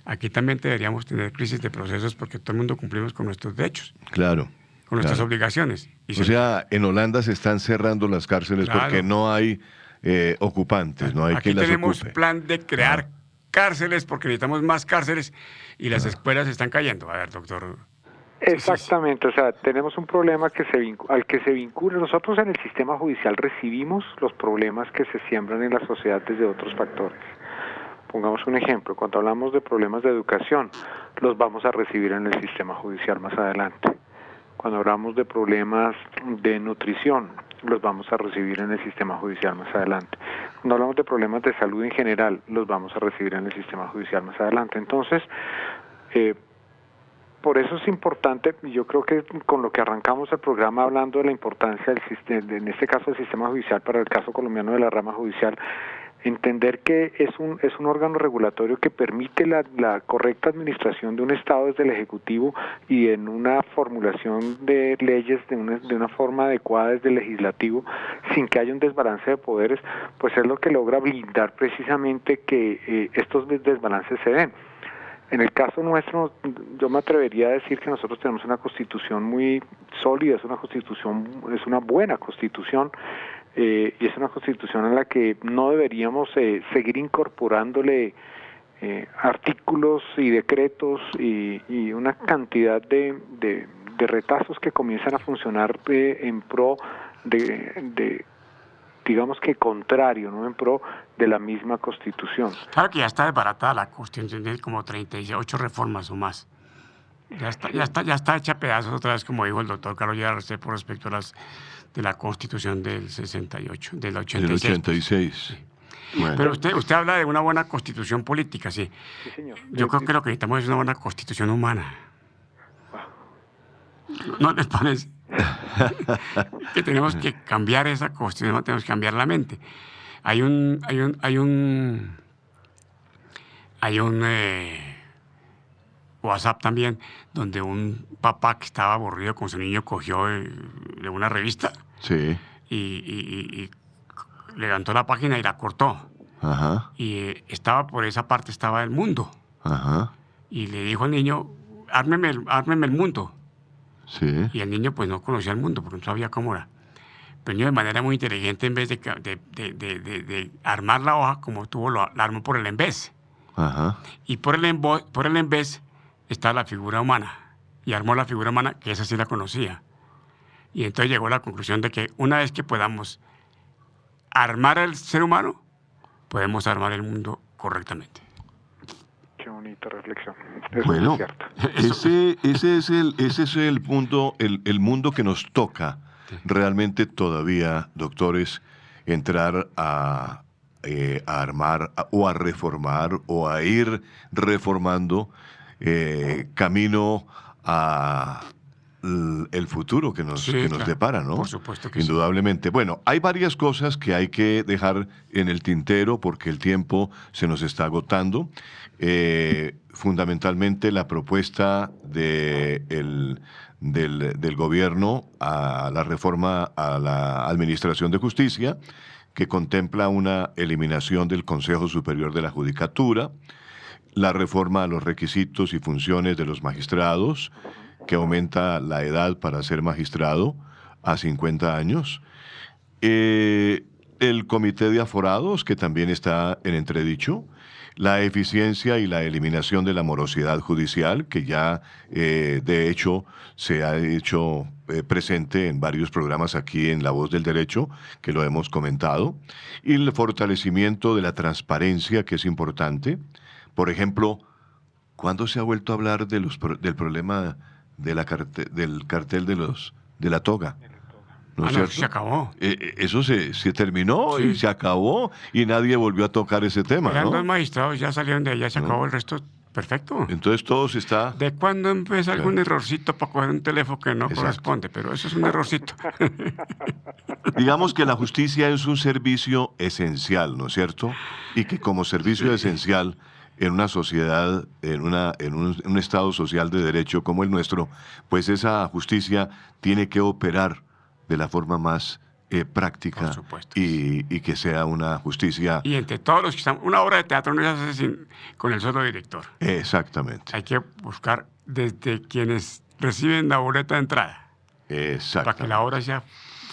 [SPEAKER 3] Aquí también deberíamos tener crisis de procesos porque todo el mundo cumplimos con nuestros derechos.
[SPEAKER 2] Claro.
[SPEAKER 3] con nuestras
[SPEAKER 2] Claro.
[SPEAKER 3] obligaciones.
[SPEAKER 2] O sea, en Holanda se están cerrando las cárceles
[SPEAKER 3] Claro.
[SPEAKER 2] porque no hay ocupantes, no hay
[SPEAKER 3] Aquí
[SPEAKER 2] quien las
[SPEAKER 3] tenemos
[SPEAKER 2] ocupe.
[SPEAKER 3] plan de crear cárceles porque necesitamos más cárceles y las escuelas están cayendo. A ver, doctor.
[SPEAKER 4] Exactamente, o sea, tenemos un problema al que se vincula. Nosotros en el sistema judicial recibimos los problemas que se siembran en la sociedad desde otros factores. Pongamos un ejemplo, cuando hablamos de problemas de educación, los vamos a recibir en el sistema judicial más adelante. Cuando hablamos de problemas de nutrición, los vamos a recibir en el sistema judicial más adelante. Cuando hablamos de problemas de salud en general, los vamos a recibir en el sistema judicial más adelante. Entonces, por eso es importante, y yo creo que con lo que arrancamos el programa hablando de la importancia del sistema, en este caso del sistema judicial, para el caso colombiano de la rama judicial, entender que es un órgano regulatorio que permite la correcta administración de un Estado desde el Ejecutivo y en una formulación de leyes de una forma adecuada desde el Legislativo, sin que haya un desbalance de poderes, pues es lo que logra blindar precisamente que estos desbalances se den. En el caso nuestro, yo me atrevería a decir que nosotros tenemos una constitución muy sólida, es una buena constitución, y es una constitución a la que no deberíamos seguir incorporándole artículos y decretos y una cantidad de retazos que comienzan a funcionar en pro de digamos que contrario, no en pro de la misma Constitución.
[SPEAKER 3] Claro que ya está desbaratada la Constitución, tiene como 38 reformas o más. Ya está hecha a pedazos otra vez, como dijo el doctor Carlos Lleras Restrepo respecto a de la Constitución del 68, del 86.
[SPEAKER 2] Del 86.
[SPEAKER 3] Sí.
[SPEAKER 2] Bueno.
[SPEAKER 3] Pero usted habla de una buena Constitución política, sí.
[SPEAKER 4] Sí, señor.
[SPEAKER 3] Yo creo que lo que necesitamos es una buena Constitución humana. ¿No les parece? Que tenemos que cambiar esa Constitución, tenemos que cambiar la mente. Hay un WhatsApp también, donde un papá que estaba aburrido con su niño cogió de una revista
[SPEAKER 2] Sí.
[SPEAKER 3] y levantó la página y la cortó.
[SPEAKER 2] Ajá.
[SPEAKER 3] Y por esa parte estaba el mundo.
[SPEAKER 2] Ajá.
[SPEAKER 3] Y le dijo al niño, ármeme el mundo.
[SPEAKER 2] Sí.
[SPEAKER 3] Y el niño pues no conocía el mundo porque no sabía cómo era. Pero el niño de manera muy inteligente, en vez de armar la hoja como tuvo, la armó por el en vez.
[SPEAKER 2] Ajá.
[SPEAKER 3] Y por el en vez está la figura humana. Y armó la figura humana, que esa sí la conocía. Y entonces llegó a la conclusión de que una vez que podamos armar al ser humano, podemos armar el mundo correctamente.
[SPEAKER 4] Qué bonita reflexión. Eso
[SPEAKER 2] Bueno,
[SPEAKER 4] es cierto.
[SPEAKER 2] ese es el punto, el mundo que nos toca realmente todavía, doctores, entrar a armar o a reformar o a ir reformando camino a el futuro que nos
[SPEAKER 3] claro,
[SPEAKER 2] depara, ¿no?
[SPEAKER 3] por supuesto que
[SPEAKER 2] Indudablemente. Bueno, hay varias cosas que hay que dejar en el tintero porque el tiempo se nos está agotando. Fundamentalmente la propuesta del gobierno a la reforma a la Administración de Justicia, que contempla una eliminación del Consejo Superior de la Judicatura, la reforma a los requisitos y funciones de los magistrados, que aumenta la edad para ser magistrado a 50 años, el comité de aforados, que también está en entredicho, la eficiencia y la eliminación de la morosidad judicial, que ya de hecho se ha hecho presente en varios programas aquí en La Voz del Derecho, que lo hemos comentado, y el fortalecimiento de la transparencia, que es importante. Por ejemplo, ¿cuándo se ha vuelto a hablar del problema del cartel de la toga? ¿No es cierto?
[SPEAKER 3] Se acabó.
[SPEAKER 2] Eso se terminó
[SPEAKER 3] Sí.
[SPEAKER 2] y se acabó y nadie volvió a tocar ese tema,
[SPEAKER 3] Eran
[SPEAKER 2] ¿no?
[SPEAKER 3] dos magistrados, ya salieron de allá, se acabó el resto. Perfecto.
[SPEAKER 2] Entonces todo se está...
[SPEAKER 3] ¿De cuándo empieza algún
[SPEAKER 2] Claro.
[SPEAKER 3] errorcito para coger un teléfono que no
[SPEAKER 2] Exacto.
[SPEAKER 3] corresponde? Pero eso es un errorcito.
[SPEAKER 2] Digamos que la justicia es un servicio esencial, ¿no es cierto? Y que como servicio esencial en una sociedad, en un estado social de derecho como el nuestro, pues esa justicia tiene que operar de la forma más práctica
[SPEAKER 3] Por supuesto.
[SPEAKER 2] y que sea una justicia...
[SPEAKER 3] Y entre todos los que están... Una obra de teatro no se hace con el solo director.
[SPEAKER 2] Exactamente.
[SPEAKER 3] Hay que buscar desde quienes reciben la boleta de entrada para que la obra ya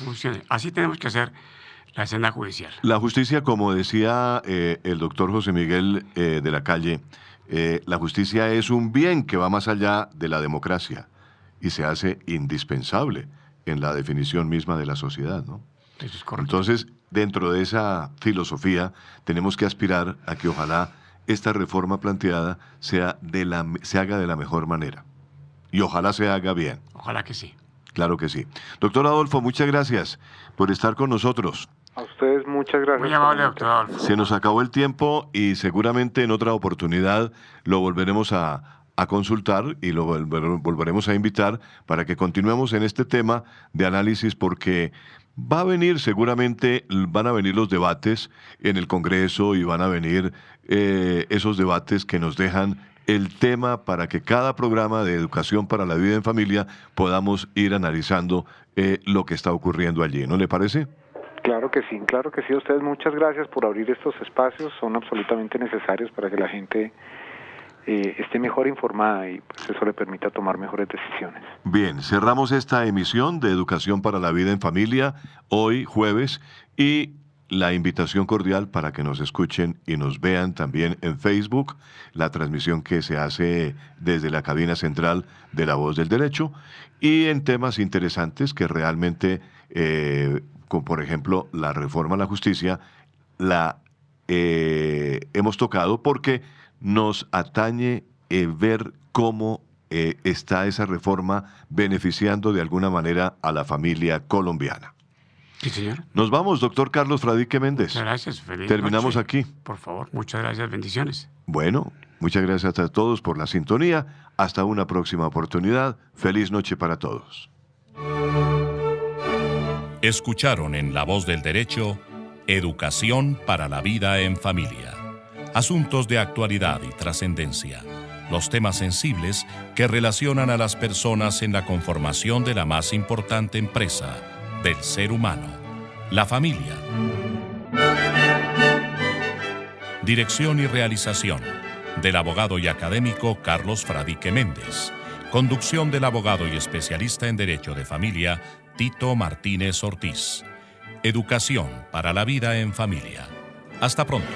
[SPEAKER 3] funcione. Así tenemos que hacer la escena judicial.
[SPEAKER 2] La justicia, como decía el doctor José Miguel de la Calle, la justicia es un bien que va más allá de la democracia y se hace indispensable en la definición misma de la sociedad, ¿no?
[SPEAKER 3] Eso es correcto.
[SPEAKER 2] Entonces, dentro de esa filosofía, tenemos que aspirar a que ojalá esta reforma planteada se haga de la mejor manera. Y ojalá se haga bien.
[SPEAKER 3] Ojalá que sí.
[SPEAKER 2] Claro que sí. Doctor Adolfo, muchas gracias por estar con nosotros.
[SPEAKER 4] A ustedes muchas gracias.
[SPEAKER 3] Muy amable, doctor Adolfo.
[SPEAKER 2] Se nos acabó el tiempo y seguramente en otra oportunidad lo volveremos a consultar y lo volveremos a invitar para que continuemos en este tema de análisis, porque va a venir seguramente, van a venir los debates en el Congreso y van a venir esos debates que nos dejan el tema para que cada programa de educación para la vida en familia podamos ir analizando lo que está ocurriendo allí. ¿No le parece?
[SPEAKER 4] Claro que sí, claro que sí. A ustedes muchas gracias por abrir estos espacios, son absolutamente necesarios para que la gente esté mejor informada y pues eso le permita tomar mejores decisiones.
[SPEAKER 2] Bien, cerramos esta emisión de Educación para la Vida en Familia, hoy jueves, y la invitación cordial para que nos escuchen y nos vean también en Facebook, la transmisión que se hace desde la cabina central de La Voz del Derecho, y en temas interesantes que realmente, como por ejemplo la reforma a la justicia, la hemos tocado porque nos atañe ver cómo está esa reforma beneficiando de alguna manera a la familia colombiana.
[SPEAKER 3] Sí, señor.
[SPEAKER 2] Nos vamos, doctor Carlos Fradique Méndez.
[SPEAKER 3] Muchas gracias. Feliz
[SPEAKER 2] Terminamos
[SPEAKER 3] noche.
[SPEAKER 2] aquí.
[SPEAKER 3] Por favor, muchas gracias. Bendiciones.
[SPEAKER 2] Bueno, muchas gracias a todos por la sintonía. Hasta una próxima oportunidad. Feliz noche para todos.
[SPEAKER 1] Escucharon en La Voz del Derecho, Educación para la Vida en Familia. Asuntos de actualidad y trascendencia. Los temas sensibles que relacionan a las personas en la conformación de la más importante empresa del ser humano, la familia. Dirección y realización del abogado y académico Carlos Fradique Méndez. Conducción del abogado y especialista en Derecho de Familia Tito Martínez Ortiz. Educación para la Vida en Familia. Hasta pronto.